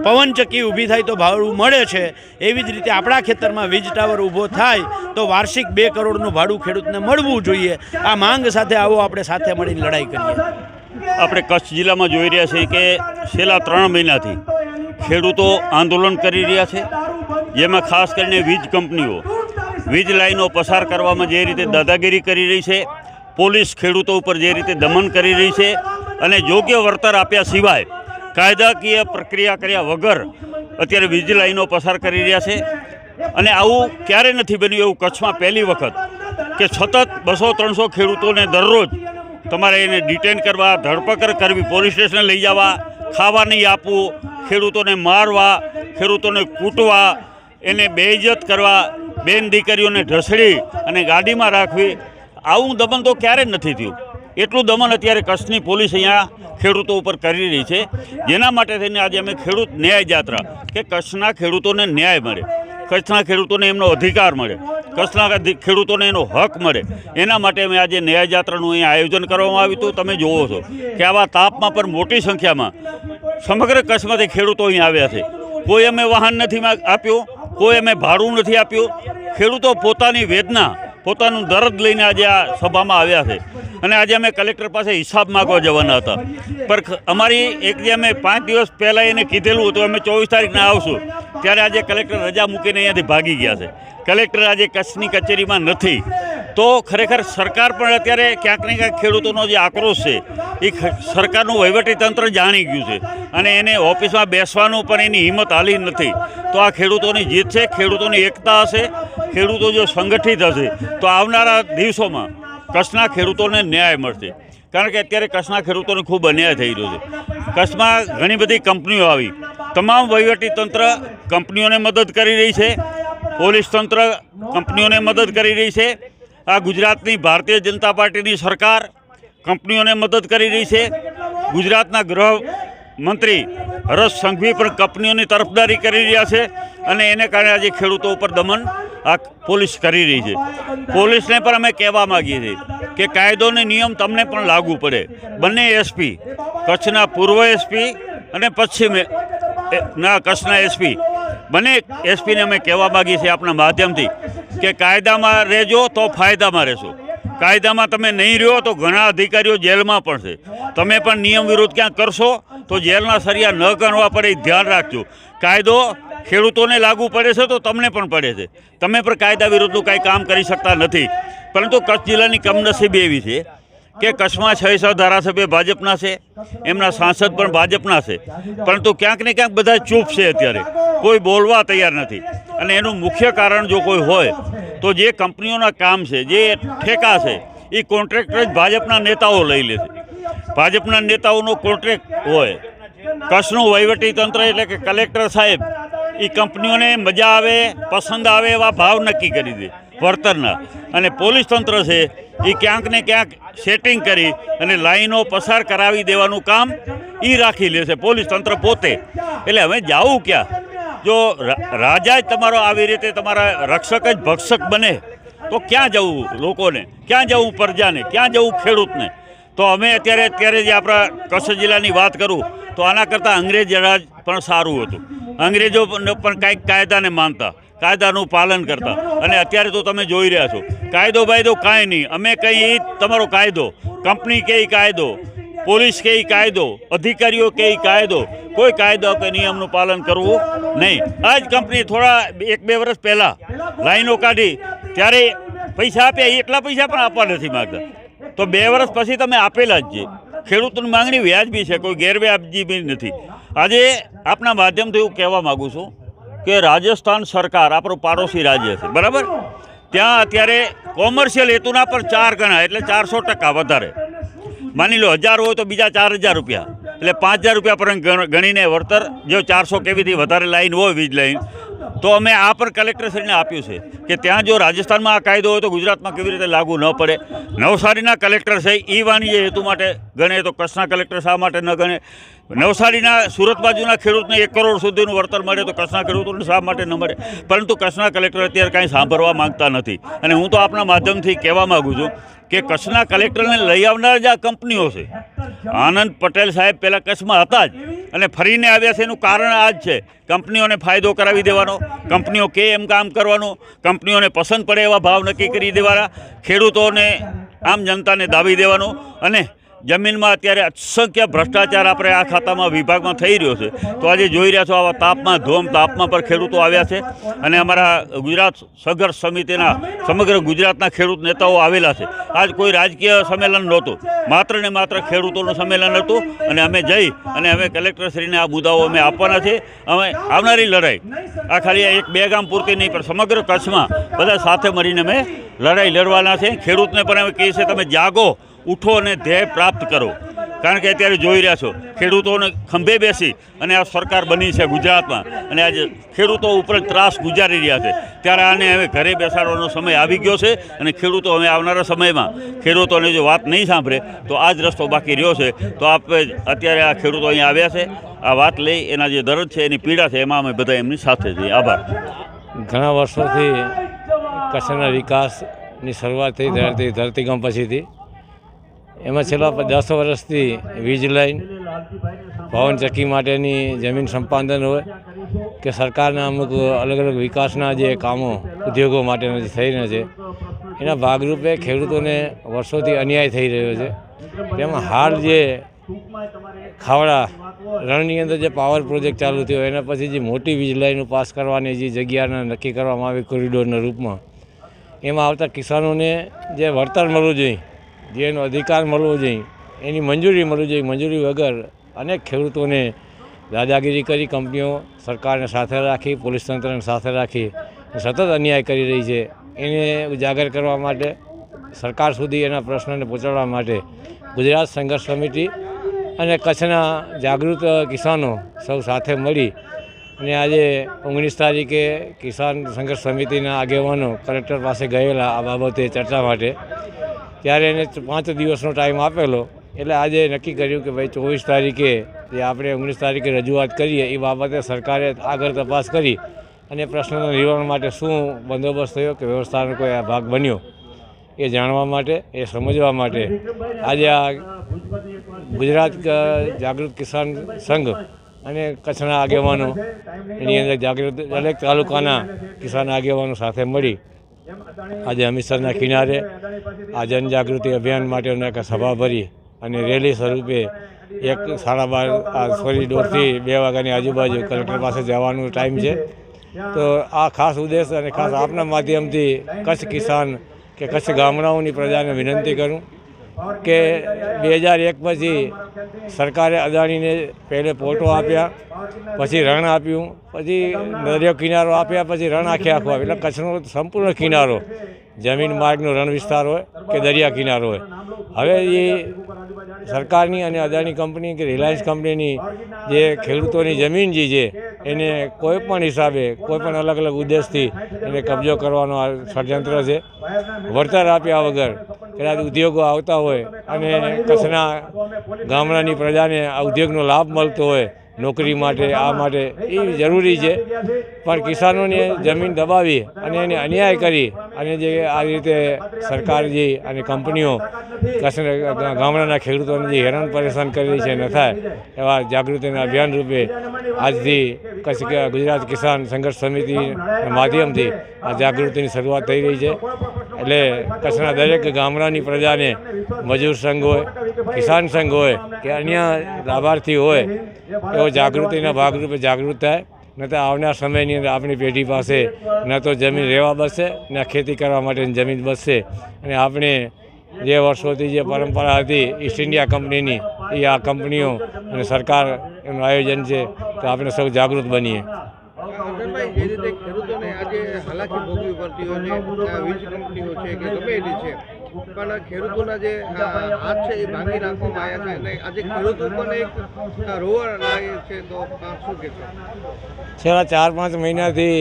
પવનચક્કી ઊભી થાય તો ભાડું મળે છે, એવી જ રીતે આપણા ખેતરમાં વીજ ટાવર ઊભો થાય તો વાર્ષિક 2 કરોડનું ભાડું ખેડૂતને મળવું જોઈએ. આ માંગ સાથે આવો આપણે સાથે મળીને લડાઈ કરીએ. આપણે કચ્છ જિલ્લામાં જોઈ રહ્યા છીએ કે છેલ્લા 3 મહિનાથી ખેડૂતો આંદોલન કરી રહ્યા છે, જેમાં ખાસ કરીને વીજ કંપનીઓ વીજ લાઈનો પસાર કરવામાં જે રીતે દાદાગીરી કરી રહી છે, પોલીસ ખેડૂતો ઉપર જે રીતે દમન કરી રહી છે અને યોગ્ય વળતર આપ્યા સિવાય કાયદાકીય પ્રક્રિયા કર્યા વગર અત્યારે વીજ લાઈનો પસાર કરી રહ્યા છે. અને આવું ક્યારે નથી બન્યું એવું કચ્છમાં પહેલી વખત કે સતત 200-300 ખેડૂતોને દરરોજ તમારે એને ડિટેન કરવા, ધરપકડ કરવી, પોલીસ સ્ટેશને લઈ જવા, ખાવા નહીં આપવું, ખેડૂતોને મારવા, ખેડૂતોને કૂટવા, એને બેઇજ્જત કરવા, બેન દીકરીઓને ઢસડી અને ગાડીમાં રાખવી. આવું દમન તો ક્યારે નથી થયું. એટલું દમન અત્યારે કચ્છની પોલીસ અહીંયા ખેડૂતો ઉપર કરી રહી છે, જેના માટે થઈને આજે અમે ખેડૂત ન્યાય યાત્રા કે કચ્છના ખેડૂતોને ન્યાય મળે, કચ્છના ખેડૂતોને એમનો અધિકાર મળે, કચ્છના ખેડૂતોને એનો હક મળે, એના માટે અમે આજે ન્યાય યાત્રાનું અહીંયા આયોજન કરવામાં આવ્યું હતું. તમે જુઓ છો કે આવા તાપમાં પણ મોટી સંખ્યામાં સમગ્ર કચ્છમાંથી ખેડૂતો અહીં આવ્યા છે. કોઈ અમે વાહન નથી આપ્યું, કોઈ અમે ભાડું નથી આપ્યું. ખેડૂતો પોતાની વેદના, પોતાનું દર્દ લઈને આજે આ સભામાં આવ્યા છે. અને આજે અમે કલેક્ટર પાસે હિસાબ માગવા જવાના હતા, પણ અમારી એક જે અમે 5 દિવસ પહેલાં એને કીધેલું હતું અમે 24 તારીખને આવશું, ત્યારે આજે કલેક્ટર રજા મૂકીને અહીંયાથી ભાગી ગયા છે. કલેક્ટર આજે કચ્છની કચેરીમાં નથી. તો ખરેખર સરકાર પણ અત્યારે ક્યાંક ને ક્યાંક ખેડૂતોનો જે આક્રોશ છે એ સરકારનું વહીવટીતંત્ર જાણી ગયું છે અને એને ઓફિસમાં બેસવાનું પણ એની હિંમત હાલી નથી. તો આ ખેડૂતોની જીત છે, ખેડૂતોની એકતા હશે. ખેડૂતો જો સંગઠિત હશે તો આવનારા દિવસોમાં કચ્છના ખેડૂતોને ન્યાય મળશે. કારણ કે અત્યારે કચ્છના ખેડૂતોને ખૂબ અન્યાય થઈ રહ્યો છે. કચ્છમાં ઘણી બધી કંપનીઓ આવી, તમામ વહીવટીતંત્ર કંપનીઓને મદદ કરી રહી છે, પોલીસ તંત્ર કંપનીઓને મદદ કરી રહી છે. આ ગુજરાતની ભારતીય જનતા પાર્ટીની સરકાર કંપનીઓને મદદ કરી રહી છે. ગુજરાતના ગૃહ મંત્રી હર્ષ સંઘવી પણ કંપનીઓની તરફદારી કરી રહ્યા છે અને એને કારણે આજે ખેડૂતો ઉપર દમન આ પોલીસ કરી રહી છે. પોલીસને પણ અમે કહેવા માગીએ છીએ કે કાયદો અને નિયમ તમને પણ લાગુ પડે. બંને એસપી, કચ્છના પૂર્વ એસપી અને પશ્ચિમ કચ્છના એસપી, બંને એસપીને અમે કહેવા માગીએ છીએ આપણા માધ્યમથી કે કાયદામાં રહેજો તો ફાયદામાં રહેશો. કાયદામાં તમે નહીં રહ્યો તો ઘણા અધિકારીઓ જેલમાં પણ છે. તમે પણ નિયમ વિરુદ્ધ ક્યાંક કરશો તો જેલના સળિયા ન ગણવા પડે એ ધ્યાન રાખજો. કાયદો ખેડૂતોને લાગુ પડે છે તો તમને પણ પડે છે. તમે પણ કાયદા વિરુદ્ધનું કાંઈ કામ કરી શકતા નથી. પરંતુ કચ્છ જિલ્લાની કમનસીબી એવી છે કે કચ્છમાં 6 ધારાસભ્ય ભાજપના છે, એમના સાંસદ પણ ભાજપના છે, પરંતુ ક્યાંક ને ક્યાંક બધા ચૂપ છે. અત્યારે કોઈ બોલવા તૈયાર નથી. અને એનું મુખ્ય કારણ જો કોઈ હોય તો જે કંપનીઓના કામ છે, જે ઠેકા છે, એ કોન્ટ્રાક્ટર જ ભાજપના નેતાઓ લઈ લે છે. ભાજપના નેતાઓનો કોન્ટ્રાક્ટ હોય. કચ્છનું વહીવટીતંત્ર એટલે કે કલેક્ટર સાહેબ એ કંપનીઓને મજા આવે, પસંદ આવે એવા ભાવ નક્કી કરી દે વળતરના. અને પોલીસ તંત્ર છે એ ક્યાંક ને ક્યાંક સેટિંગ કરી અને લાઈનો પસાર કરાવી દેવાનું કામ એ રાખી લે છે પોલીસ તંત્ર પોતે. એટલે હવે જાવું ક્યાં? જો રાજા જ તમારો આવી રીતે તમારા રક્ષક જ ભક્ષક બને તો ક્યાં જવું લોકોને, ક્યાં જવું પ્રજાને, ક્યાં જવું ખેડૂતને? તો અમે અત્યારે જે આપણા કચ્છ જિલ્લાની વાત કરું તો આના કરતાં અંગ્રેજ રાજ પણ સારું હતું. અંગ્રેજો પણ કાંઈક કાયદાને માનતા, કાયદાનું પાલન કરતા. અને અત્યારે તો તમે જોઈ રહ્યા છો કાયદો બાયદો કાંઈ નહીં. અમે કંઈ તમારો કાયદો, કંપની કે કાયદો, પોલીસ કે કાયદો, અધિકારીઓ કે કાયદો, કોઈ કાયદો કે નિયમનું પાલન કરવું નહીં. આ જ કંપની થોડા 1-2 વર્ષ પહેલાં લાઈનો કાઢી ત્યારે પૈસા આપ્યા, એટલા પૈસા પણ આપવા નથી માગતા. તો 2 વર્ષ પછી તમે આપેલા જ છે. ખેડૂતોની માંગણી વ્યાજબી છે, કોઈ ગેરવ્યાજબી નથી. આજે આપના માધ્યમથી હું કહેવા માગું છું કે રાજસ્થાન સરકાર આપણું પાડોશી રાજ્ય છે, બરાબર? ત્યાં અત્યારે કોમર્શિયલ હેતુના પર 4 ગણા એટલે 400% વધારે. માની લો 1000 હોય તો બીજા 4000 રૂપિયા. એટલે 5000 રૂપિયા પર ગણીને વળતર જો 400 કેવીથી વધારે લાઈન હોય વીજ લાઈન તો અમે આ પણ કલેક્ટરશ્રીને આપ્યું છે કે ત્યાં જો રાજસ્થાનમાં આ કાયદો હોય તો ગુજરાતમાં કેવી રીતે લાગુ ન પડે. નવસારીના કલેક્ટર છે એ વાણિજ્ય હેતુ માટે ગણે તો કચ્છના કલેક્ટર શા માટે ન ગણે. નવસારીના સુરત બાજુના ખેડૂતને 1 કરોડ સુધીનું વળતર મળે તો કચ્છના ખેડૂતોને શા માટે ન મળે. પરંતુ કચ્છના કલેક્ટર અત્યારે કાંઈ સાંભળવા માંગતા નથી. અને હું તો આપના માધ્યમથી કહેવા માગું છું કે કચ્છના કલેક્ટરને લઈ આવનાર જ આ કંપનીઓ છે. આનંદ પટેલ સાહેબ પહેલાં કચ્છમાં હતા જ અને ફરીને આવ્યા છે. એનું કારણ આ જ છે, કંપનીઓને ફાયદો કરાવી દેવાનો, કંપનીઓ કે એમ કામ કરવાનું, કંપનીઓને પસંદ પડે એવા ભાવ નક્કી કરી દેવાના, ખેડૂતોને આમ જનતાને દાબી દેવાનું. અને જમીનમાં અત્યારે અસંખ્ય ભ્રષ્ટાચાર આપણે આ ખાતામાં વિભાગમાં થઈ રહ્યો છે. તો આજે જોઈ રહ્યા છો આવા તાપમાં તાપમાં પર ખેડૂતો આવ્યા છે અને અમારા ગુજરાત સંઘર્ષ સમિતિના સમગ્ર ગુજરાતના ખેડૂત નેતાઓ આવેલા છે. આજ કોઈ રાજકીય સંમેલન નહોતું, માત્ર ને માત્ર ખેડૂતોનું સંમેલન હતું. અને અમે જઈ અને અમે કલેક્ટરશ્રીને આ મુદ્દાઓ અમે આપવાના છે. અમે આવનારી લડાઈ આ ખાલી 1-2 ગામ પૂરતી નહીં પણ સમગ્ર કચ્છમાં બધા સાથે મળીને અમે લડાઈ લડવાના છે. ખેડૂતને પણ અમે કહીએ છીએ તમે જાગો, ઉઠો અને ધ્યેય પ્રાપ્ત કરો. કારણ કે અત્યારે જોઈ રહ્યા છો ખેડૂતોને ખંભે બેસી અને આ સરકાર બની છે ગુજરાતમાં અને આજે ખેડૂતો ઉપર ત્રાસ ગુજારી રહ્યા છે. ત્યારે આને હવે ઘરે બેસાડવાનો સમય આવી ગયો છે અને ખેડૂતો હવે આવનારા સમયમાં ખેડૂતોને જો વાત નહીં સાંભળે તો આ જ રસ્તો બાકી રહ્યો છે. તો આપણે અત્યારે આ ખેડૂતો અહીંયા આવ્યા છે, આ વાત લઈ એના જે દર્દ છે એની પીડા છે એમાં અમે બધા એમની સાથે છીએ. આભાર. ઘણા વર્ષોથી કચ્છના વિકાસની શરૂઆત થઈ ધરતીકંપ પછીથી. એમાં છેલ્લા 10 વર્ષથી વીજ લાઈન, પવનચક્કી માટેની જમીન સંપાદન હોય કે સરકારના અમુક અલગ અલગ વિકાસના જે કામો ઉદ્યોગો માટેના જે થઈ રહ્યા છે એના ભાગરૂપે ખેડૂતોને વર્ષોથી અન્યાય થઈ રહ્યો છે. તેમાં હાલ જે ખાવડા રણની અંદર જે પાવર પ્રોજેક્ટ ચાલુ થયો એના પછી જે મોટી વીજ લાઈનો પાસ કરવાની જે જગ્યાને નક્કી કરવામાં આવી કોરિડોરના રૂપમાં, એમાં આવતા કિસાનોને જે વળતર મળવું જોઈએ, જે એનો અધિકાર મળવો જોઈએ, એની મંજૂરી મળવી જોઈએ. મંજૂરી વગર અનેક ખેડૂતોને દાદાગીરી કરી કંપનીઓ સરકારને સાથે રાખી, પોલીસ તંત્રને સાથે રાખી સતત અન્યાય કરી રહી છે. એને ઉજાગર કરવા માટે, સરકાર સુધી એના પ્રશ્નને પહોંચાડવા માટે ગુજરાત સંઘર્ષ સમિતિ અને કચ્છના જાગૃત કિસાનો સૌ સાથે મળી અને આજે 19 તારીખે કિસાન સંઘર્ષ સમિતિના આગેવાનો કલેક્ટર પાસે ગયેલા આ બાબતે ચર્ચા માટે. ત્યારે એને 5 દિવસનો ટાઈમ આપેલો. એટલે આજે નક્કી કર્યું કે ભાઈ 24 તારીખે જે આપણે 19 તારીખે રજૂઆત કરીએ એ બાબતે સરકારે આગળ તપાસ કરી અને પ્રશ્નના નિવારણ માટે શું બંદોબસ્ત થયો કે વ્યવસ્થાનો કોઈ આ ભાગ બન્યો એ જાણવા માટે, એ સમજવા માટે આજે આ ગુજરાત જાગૃત કિસાન સંઘ અને કચ્છના આગેવાનો એની અંદર જાગૃત દરેક તાલુકાના કિસાન આગેવાનો સાથે મળી આજે હમીરસરના કિનારે આ જનજાગૃતિ અભિયાન માટેનો એક સભા ભરી અને રેલી સ્વરૂપે 1:30 2 વાગ્યાની આજુબાજુ કલેક્ટર પાસે જવાનો ટાઈમ છે. તો આ ખાસ ઉદ્દેશ અને ખાસ આપના માધ્યમથી કચ્છ કિસાન કે કચ્છ ગામડાઓની પ્રજાને વિનંતી કરું કે 2001 પછી સરકારે અદાણીને પહેલે પોર્ટો આપ્યા, પછી રણ આપ્યું, પછી દરિયો કિનારો આપ્યા, પછી રણ આખું આપ્યું. એટલે કચ્છનો સંપૂર્ણ કિનારો જમીન માર્ગનો રણ વિસ્તાર હોય કે દરિયા કિનારો હોય. હવે એ સરકારની અને અદાણી કંપની કે રિલાયન્સ કંપનીની જે ખેડૂતોની જમીન જે છે એને કોઈ પણ હિસાબે કોઈ પણ અલગ અલગ ઉદ્દેશથી એને કબજો કરવાનો આ ષડયંત્ર છે. વળતર આપ્યા વગર કદાચ ઉદ્યોગો આવતા હોય અને કચ્છના ગામડાની પ્રજાને આ ઉદ્યોગનો લાભ મળતો હોય નોકરી માટે, આ માટે એ જરૂરી છે. પણ કિસાનોની જમીન દબાવી અને એને અન્યાય કરી અને જે આ રીતે સરકારજી અને કંપનીઓ કચ્છના ગામડાના ખેડૂતોને જે હેરાન પરેશાન કરી રહી છે ન થાય એવા જાગૃતિના અભિયાન રૂપે આજથી કચ્છ ગુજરાત કિસાન સંઘર્ષ સમિતિના માધ્યમથી આ જાગૃતિની શરૂઆત થઈ રહી છે. એટલે કચ્છના દરેક ગામડાની પ્રજાને મજૂર સંઘ હોય, કિસાન સંઘ હોય કે અન્ય લાભાર્થી હોય એવો જાગૃતિના ભાગરૂપે જાગૃત થાય. ન તો આવનાર સમયની અંદર આપણી પેઢી પાસે ન તો જમીન રહેવા બચશે ને ખેતી કરવા માટેની જમીન બચશે. અને આપણે જે વર્ષોથી જે પરંપરા હતી ઈસ્ટ ઇન્ડિયા કંપનીની એ આ કંપનીઓ અને સરકાર એનું આયોજન છે તો આપણે સૌ જાગૃત બનીએ. અર્જુનભાઈ, જે રીતે ખેડૂતોને આજે હાલાકી ભોગવી પડતી હોય છે, વીજ કંપનીઓ છે કે ગમે એની છે, પણ ખેડૂતોના જે હાથ છે એ ભાંગી નાખવામાં આવ્યા છે અને આજે ખેડૂતો પણ એક રોવા લાગે છે, તો શું કહેશો? છેલ્લા 4-5 મહિનાથી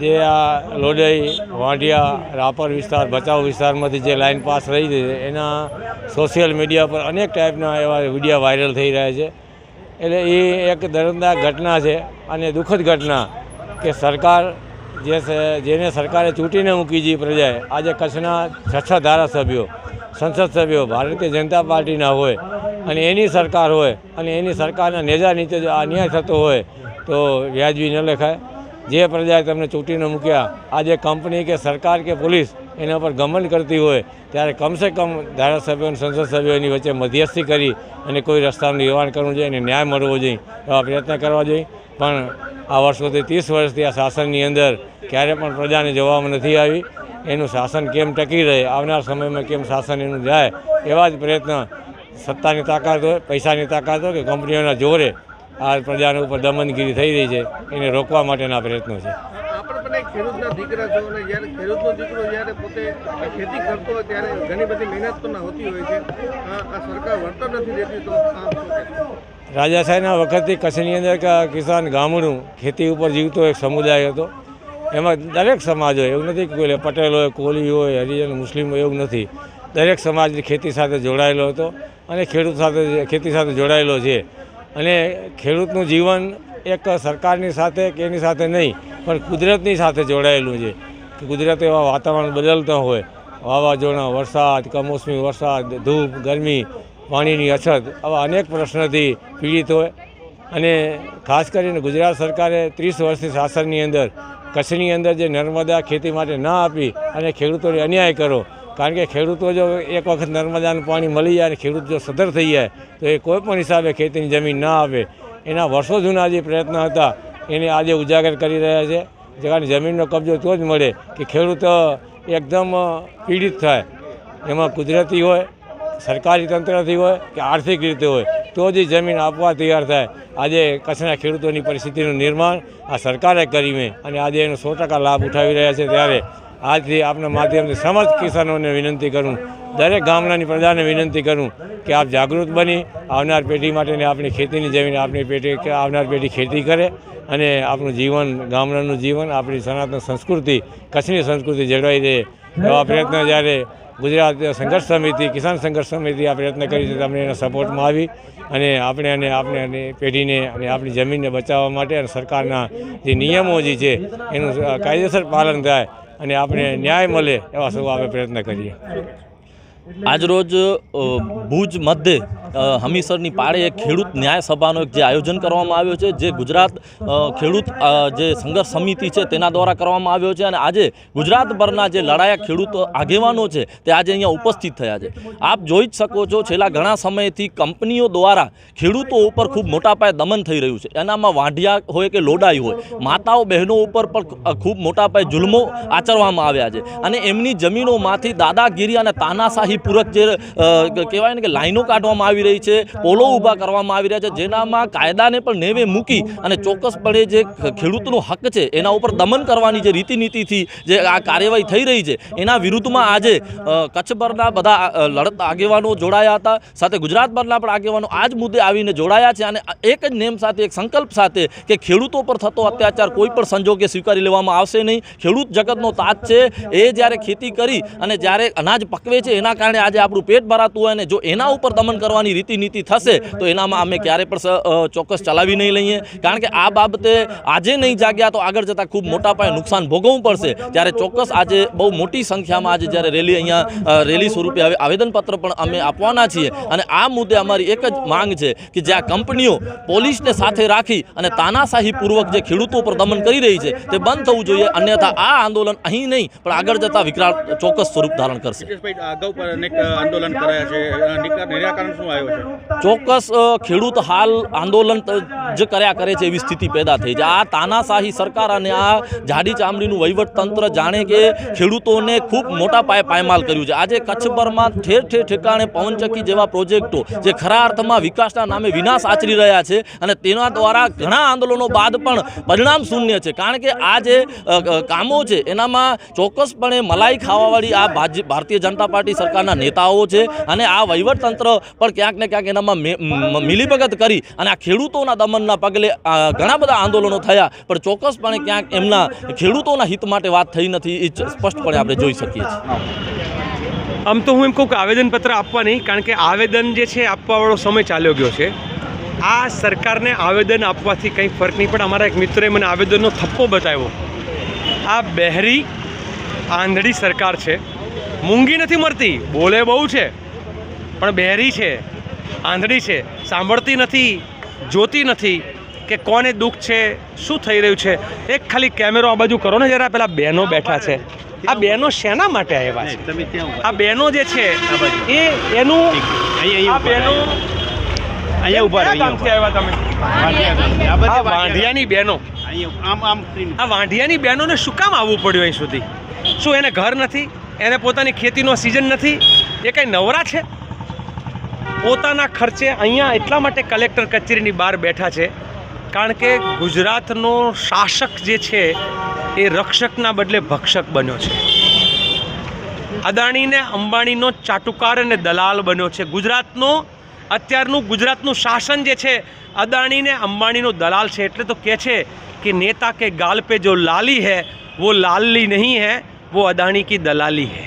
જે આ લોડઈ, વાંઢિયા, રાપર વિસ્તાર, ભચાઉ વિસ્તારમાંથી જે લાઈન પાસ રહી છે એના સોશિયલ મીડિયા પર અનેક ટાઈપના એવા વિડીયો વાયરલ થઈ રહ્યા છે. એટલે એ એક દર્દનાક ઘટના છે અને દુઃખદ ઘટના કે સરકાર જેને સરકારે ચૂંટીને મૂકી છે પ્રજાએ, આજે કચ્છના 6 ધારાસભ્યો, સંસદ સભ્યો ભારતીય જનતા પાર્ટીના હોય અને એની સરકાર હોય અને એની સરકારના નેજા નીચે જો અન્યાય થતો હોય તો વ્યાજબી ન લખાય. જે પ્રજાએ તમને ચૂંટીને મૂક્યા, આજે કંપની કે સરકાર કે પોલીસ એના પર ગમન કરતી હોય ત્યારે કમસે કમ ધારાસભ્યો અને સંસદ સભ્યોની વચ્ચે મધ્યસ્થી કરી અને કોઈ રસ્તાનું નિવારણ કરવું જોઈએ અને ન્યાય મળવો જોઈએ, એવા પ્રયત્ન કરવા જોઈએ. પણ આ વર્ષોથી 30 વર્ષથી આ શાસનની અંદર ક્યારે પણ પ્રજાને જોવામાં નથી આવી. એનું શાસન કેમ ટકી રહે, આવનાર સમયમાં કેમ શાસન એનું જાય, એવા જ પ્રયત્ન સત્તાની તાકાત હોય, પૈસાની તાકાત હોય કે કંપનીઓના જોરે આ પ્રજાના ઉપર દમનગીરી થઈ રહી છે, એને રોકવા માટેના પ્રયત્નો છે. આપણે પણ એક ખેડૂતના દીકરા છો અને જ્યારે ખેડૂતનો દીકરો જ્યારે પોતે ખેતી કરતો હોય ત્યારે ઘણી બધી મહેનત પણ હોતી હોય છે. આ સરકાર વળતર નથી દેતી, તો આ શું કહેશો? રાજાશાહીના વખતથી કચ્છની અંદર કિસાન ગામડું ખેતી ઉપર જીવતો એક સમુદાય હતો. એમાં દરેક સમાજ હોય, એવું નથી કે કોઈ પટેલ હોય, કોલી હોય, હરિજન, મુસ્લિમ હોય, એવું નથી. દરેક સમાજ ખેતી સાથે જોડાયેલો હતો અને ખેતી સાથે જોડાયેલો છે. અને ખેડૂતનું જીવન એક સરકારની સાથે કે એની સાથે નહીં પણ કુદરતની સાથે જોડાયેલું છે. કે કુદરત એવા વાતાવરણ બદલતા હોય, વાવાઝોડા, વરસાદ, કમોસમી વરસાદ, ધૂપ, ગરમી, પાણીની અછત, આવા અનેક પ્રશ્નોથી પીડિત હોય. અને ખાસ કરીને ગુજરાત સરકારે 30 વર્ષથી શાસનની અંદર કચ્છની અંદર જે નર્મદા ખેતી માટે ના આપી અને ખેડૂતોને અન્યાય કરો. કારણ કે ખેડૂતો જો એક વખત નર્મદાનું પાણી મળી જાય અને ખેડૂત જો સદ્ધર થઈ જાય તો એ કોઈ પણ હિસાબે ખેતીની જમીન ના આપે. એના વર્ષો જૂના જે પ્રયત્ન હતા એને આજે ઉજાગર કરી રહ્યા છે. જેની જમીનનો કબજો તો જ મળે કે ખેડૂત એકદમ પીડિત થાય. એમાં કુદરતી હોય, સરકારી તંત્રથી હોય કે આર્થિક રીતે હોય તો જ જમીન આપવા તૈયાર થાય. આજે કચ્છના ખેડૂતોની પરિસ્થિતિનું નિર્માણ આ સરકારે કર્યું અને આજે એનો 100% લાભ ઉઠાવી રહ્યા છે. ત્યારે આજથી આપના માધ્યમથી સમસ્ત કિસાનોને વિનંતી કરું, દરેક ગામડાની પ્રજાને વિનંતી કરું કે આપ જાગૃત બની આવનાર પેઢી માટેને આપણી ખેતીની જમીન આપણી પેઢી આવનાર પેઢી ખેતી કરે અને આપણું જીવન, ગામડાનું જીવન, આપણી સનાતન સંસ્કૃતિ, કચ્છની સંસ્કૃતિ જળવાઈ રહે એવા પ્રયત્ન જ્યારે ગુજરાત સંઘર્ષ સમિતિ, કિસાન સંઘર્ષ સમિતિ આ પ્રયત્ન કરી છે. તમને એના સપોર્ટમાં આવી અને આપણે પેઢીને અને આપણી જમીનને બચાવવા માટે અને સરકારના જે નિયમો જે છે એનું કાયદેસર પાલન થાય અને આપણે ન્યાય મળે એવા સૌ આપણે પ્રયત્ન કરીએ. આજરોજ ભુજ મધ્યે હમીસરની પાળે એક ખેડૂત ન્યાય સભાનો જે આયોજન કરવામાં આવ્યો છે, જે ગુજરાત ખેડૂત જે સંઘર્ષ સમિતિ છે તેના દ્વારા કરવામાં આવ્યો છે. અને આજે ગુજરાતભરના જે લડાયા ખેડૂત આગેવાનો છે તે આજે અહીંયા ઉપસ્થિત થયા છે. આપ જોઈ જ શકો છો, છેલ્લા ઘણા સમયથી કંપનીઓ દ્વારા ખેડૂતો ઉપર ખૂબ મોટા પાયે દમન થઈ રહ્યું છે. એનામાં વાંઢિયા હોય કે લોડાઈ હોય, માતાઓ બહેનો ઉપર પણ ખૂબ મોટા પાયે જુલ્મો આચરવામાં આવ્યા છે. અને એમની જમીનોમાંથી દાદાગીરી અને તાનાશાહી પૂરક જે કહેવાય ને કે લાઈનો કાઢવામાં આવી રહી છે, પોલો ઊભા કરવામાં આવી રહ્યા છે, જેનામાં કાયદાને પણ નેવે મૂકી અને ચોક્કસપણે જે ખેડૂતનો હક છે એના ઉપર દમન કરવાની જે રીતિનીતિથી જે આ કાર્યવાહી થઈ રહી છે એના વિરુદ્ધમાં આજે કચ્છભરના બધા લડત આગેવાનો જોડાયા હતા. સાથે ગુજરાતભરના પણ આગેવાનો આ જ મુદ્દે આવીને જોડાયા છે અને એક જ નેમ સાથે, એક સંકલ્પ સાથે કે ખેડૂતો પર થતો અત્યાચાર કોઈ પણ સંજોગે સ્વીકારી લેવામાં આવશે નહીં. ખેડૂત જગતનો તાજ છે, એ જ્યારે ખેતી કરી અને જ્યારે અનાજ પકવે છે એના કારણે આજે આપણું પેટ ભરાતું હોય અને જો એના ઉપર દમન કરવાની રીતિનીતિ થશે તો એનામાં અમે ક્યારે પણ ચોક્કસ ચલાવી નહીં લઈએ. કારણ કે આ બાબતે આજે નહીં જાગ્યા તો આગળ જતાં ખૂબ મોટા પાયે નુકસાન ભોગવવું પડશે. ત્યારે ચોક્કસ આજે બહુ મોટી સંખ્યામાં આજે જ્યારે રેલી અહીંયા રેલી સ્વરૂપે આવેદનપત્ર પણ અમે આપવાના છીએ. અને આ મુદ્દે અમારી એક જ માંગ છે કે જ્યાં કંપનીઓ પોલીસને સાથે રાખી અને તાનાશાહીપૂર્વક જે ખેડૂતો પર દમન કરી રહી છે તે બંધ થવું જોઈએ. અન્યથા આ આંદોલન અહીં નહીં પણ આગળ જતાં વિકરાળ ચોક્કસ સ્વરૂપ ધારણ કરશે. આંદોલન કરાયા છે, નિરાકરણ શું આવ્યું છે? ચોક્કસ ખેડૂત હાલ આંદોલન જ કર્યા કરે છે એવી સ્થિતિ પેદા થઈ છે. આ તાનાશાહી સરકાર અને આ જાડી ચામડીનું વહીવટતંત્ર જાણે કે ખેડૂતોને ખૂબ મોટા પાયે પાયમાલ કર્યું છે. આજે કચ્છભરમાં ઠેર ઠેર ઠેકાણે પવનચક્કી જેવા પ્રોજેક્ટો જે ખરા અર્થમાં વિકાસના નામે વિનાશ આચરી રહ્યા છે અને તેના દ્વારા ઘણા આંદોલનો બાદ પણ પરિણામ શૂન્ય છે. કારણ કે આ જે કામો છે એનામાં ચોક્કસપણે મલાઈ ખાવાવાળી આ ભારતીય જનતા પાર્ટી સરકાર પ્રકારના નેતાઓ છે અને આ વહીવટતંત્ર પણ ક્યાંક ને ક્યાંક એનામાં મિલીભગત કરી અને આ ખેડૂતોના દમનના પગલે ઘણા બધા આંદોલનો થયા, પણ ચોક્કસપણે ક્યાંક એમના ખેડૂતોના હિત માટે વાત થઈ નથી, એ સ્પષ્ટપણે આપણે જોઈ શકીએ છીએ. આમ તો હું એમ કહું કે આવેદનપત્ર આપવા નહીં, કારણ કે આવેદન જે છે આપવાવાળો સમય ચાલ્યો ગયો છે. આ સરકારને આવેદન આપવાથી કંઈ ફરક નહીં પડે. અમારા એક મિત્રએ મને આવેદનનો થપ્પો બતાવ્યો. આ બહેરી આંધળી સરકાર છે, મૂંગી નથી મરતી, બોલે બહુ છે પણ બહેરી છે, આંધળી છે, સાંભળતી નથી, જોતી નથી કે કોને દુઃખ છે, શું થઈ રહ્યું છે. એક ખાલી કેમેરો આ બાજુ કરો ને જરા, પેલા બહેનો બેઠા છે, આ બહેનો શેના માટે આવ્યા છે? આ બહેનો જે છે એ એનું આ બહેનો અહીંયા ઉભા આવ્યા તમે આ વાંઢિયાની બહેનો, આ વાંઢિયાની બહેનોને શું કામ આવવું પડ્યું અહીં સુધી? શું એને ઘર નથી? એને પોતાની ખેતીનો સિઝન નથી? એ કંઈ નવરા છે? પોતાના ખર્ચે અહીંયા એટલા માટે કલેક્ટર કચેરીની બહાર બેઠા છે કારણ કે ગુજરાતનો શાસક જે છે એ રક્ષકના બદલે ભક્ષક બન્યો છે. અદાણીને અંબાણીનો ચાટુકાર અને દલાલ બન્યો છે. ગુજરાતનું શાસન જે છે અદાણીને અંબાણીનો દલાલ છે. એટલે તો કહે છે कि नेता के गाल पे जो लाली है वो लाली नहीं है, वो अदाणी की दलाली है.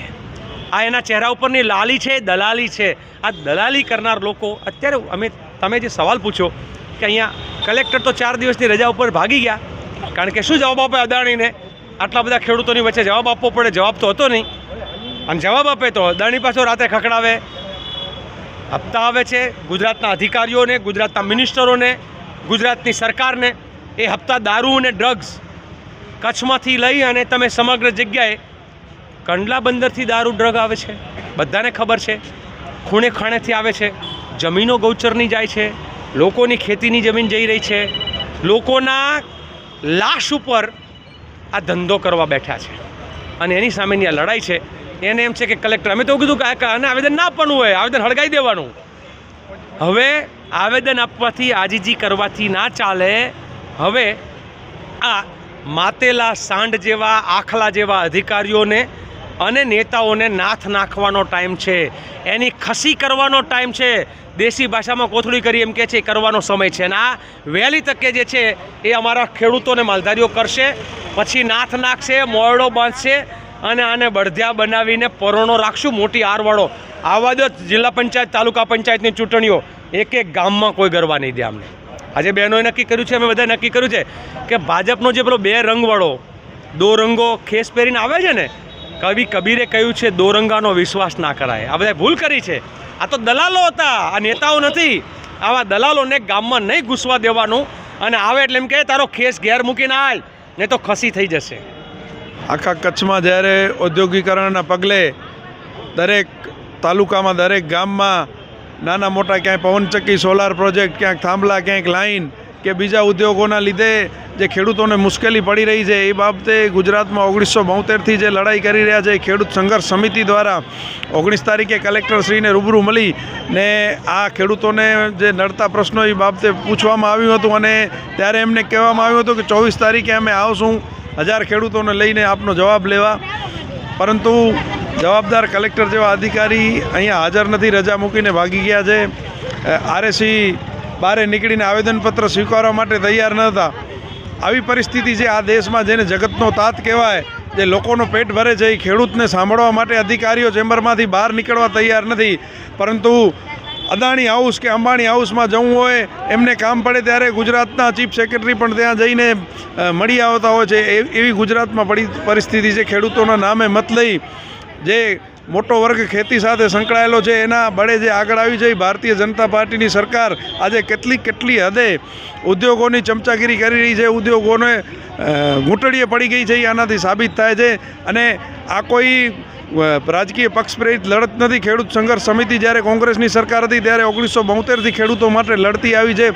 આ એના ચહેરા ઉપરની લાલી છે, દલાલી છે. આ દલાલી કરનાર લોકો અત્યારે તમે જે સવાલ પૂછો કે અહીંયા કલેક્ટર તો 4 દિવસની રજા ઉપર ભાગી ગયા, કારણ કે શું જવાબ આપે અદાણીને? આટલા બધા ખેડૂતોની વચ્ચે જવાબ આપવો પડે, જવાબ તો હતો નહીં. અને જવાબ આપે તો અદાણી પાછો રાતે ખખડાવે, હપ્તા આવે છે ગુજરાતના અધિકારીઓને, ગુજરાતના મિનિસ્ટરોને, ગુજરાતની સરકારને. એ હપ્તા દારૂ અને ડ્રગ્સ કચ્છમાંથી લઈ અને તમે સમગ્ર જગ્યાએ કંડલા બંદરથી દારૂ ડ્રગ આવે છે, બધાને ખબર છે. ખૂણે ખાણેથી આવે છે, જમીનો ગૌચરની જાય છે, લોકોની ખેતીની જમીન જઈ રહી છે, લોકોના લાશ ઉપર આ ધંધો કરવા બેઠા છે. અને એની સામેની આ લડાઈ છે. એને એમ છે કે કલેક્ટર, અમે તો કીધું કે આને આવેદન ના આપવાનું હોય, આવેદન હળગાઈ દેવાનું. હવે આવેદન આપવાથી, આજીજી કરવાથી ના ચાલે. હવે આ માતેલા સાંડ જેવા, આખલા જેવા અધિકારીઓને અને નેતાઓને નાથ નાખવાનો ટાઈમ છે, એની ખસી કરવાનો ટાઈમ છે. દેશી ભાષામાં કોથળી કરી એમ કહે છે, કરવાનો સમય છે. અને આ વહેલી તકે જે છે એ અમારા ખેડૂતોને માલધારીઓ કરશે, પછી નાથ નાખશે, મોરડો બાંધશે અને આને બળધિયા બનાવીને પરોણો રાખશું. મોટી આરવાળો આવા દો. જિલ્લા પંચાયત, તાલુકા પંચાયતની ચૂંટણીઓ એક એક ગામમાં કોઈ ગરવા નહીં દે અમને. આજે બહેનોએ નક્કી કર્યું છે, અમે બધાએ નક્કી કર્યું છે કે ભાજપનો જે પેલો 2 રંગવાળો, 2 રંગો ખેસ પહેરીને આવે છે ને, કવિ કબીરે કહ્યું છે 2 રંગાનો વિશ્વાસ ના કરાય. આ બધાએ ભૂલ કરી છે. આ તો દલાલો હતા, આ નેતાઓ નથી. આવા દલાલોને ગામમાં નહીં ઘૂસવા દેવાનું. અને આવે એટલે એમ કહે તારો ખેસ ઘેર મૂકીને આય, નહીં તો ખસી થઈ જશે. આખા કચ્છમાં જ્યારે ઔદ્યોગિકરણના પગલે દરેક તાલુકામાં, દરેક ગામમાં નાના મોટા ક્યાંય પવનચક્કી, સોલાર પ્રોજેક્ટ, ક્યાંક થાંભલા, ક્યાંક લાઈન કે બીજા ઉદ્યોગોના લીધે જે ખેડૂતોને મુશ્કેલી પડી રહી છે, એ બાબતે ગુજરાતમાં 1972થી જે લડાઈ કરી રહ્યા છે ખેડૂત સંઘર્ષ સમિતિ દ્વારા 19 તારીખે કલેક્ટરશ્રીને રૂબરૂ મળી ને આ ખેડૂતોને જે નડતા પ્રશ્નો એ બાબતે પૂછવામાં આવ્યું હતું. અને ત્યારે એમને કહેવામાં આવ્યું હતું કે 24 તારીખે અમે આવશું 1000 ખેડૂતોને લઈને આપનો જવાબ લેવા. પરંતુ જવાબદાર કલેક્ટર જેવા અધિકારી અહીંયા હાજર નથી, રજા મૂકીને ભાગી ગયા છે. આરએસી બહારે નીકળીને આવેદનપત્ર સ્વીકારવા માટે તૈયાર ન હતા. આવી પરિસ્થિતિ છે આ દેશમાં, જેને જગતનો તાત કહેવાય, જે લોકોનો પેટ ભરે છે, એ ખેડૂતને સાંભળવા માટે અધિકારીઓ ચેમ્બરમાંથી બહાર નીકળવા તૈયાર નથી. પરંતુ અદાણી હાઉસ કે અંબાણી હાઉસમાં જવું હોય, એમને કામ પડે ત્યારે ગુજરાતના ચીફ સેક્રેટરી પણ ત્યાં જઈને મળી આવતા હોય છે. એવી ગુજરાતમાં પરિસ્થિતિ છે. ખેડૂતોના નામે મત લઈ જે મોટો વર્ગ ખેતી સાથે સંકળાયેલો છે, એના બળે જે આગળ આવી છે ભારતીય જનતા પાર્ટીની સરકાર આજે કેટલી હદે ઉદ્યોગોની ચમચાગીરી કરી રહી છે, ઉદ્યોગોને ઘૂંટડીએ પડી ગઈ છે, એ આનાથી સાબિત થાય છે. અને આ કોઈ રાજકીય પક્ષ પ્રેરિત લડત નથી. ખેડૂત સંઘર્ષ સમિતિ જ્યારે કોંગ્રેસની સરકાર હતી ત્યારે 1972થી ખેડૂતો માટે લડતી આવી છે.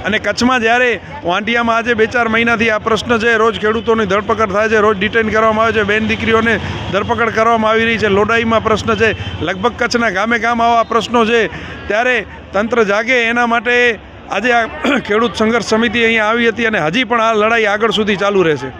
અને કચ્છમાં જ્યારે વાંઢિયામાં આજે 2-4 મહિનાથી આ પ્રશ્ન છે, રોજ ખેડૂતોની ધરપકડ થાય છે, રોજ ડિટેન કરવામાં આવે છે, બેન દીકરીઓને ધરપકડ કરવામાં આવી રહી છે, લોડાઈમાં પ્રશ્ન છે, લગભગ કચ્છના ગામે ગામ આવા પ્રશ્નો છે. ત્યારે તંત્ર જાગે એના માટે આજે આ ખેડૂત સંઘર્ષ સમિતિ અહીંયા આવી હતી અને હજી પણ આ લડાઈ આગળ સુધી ચાલુ રહેશે.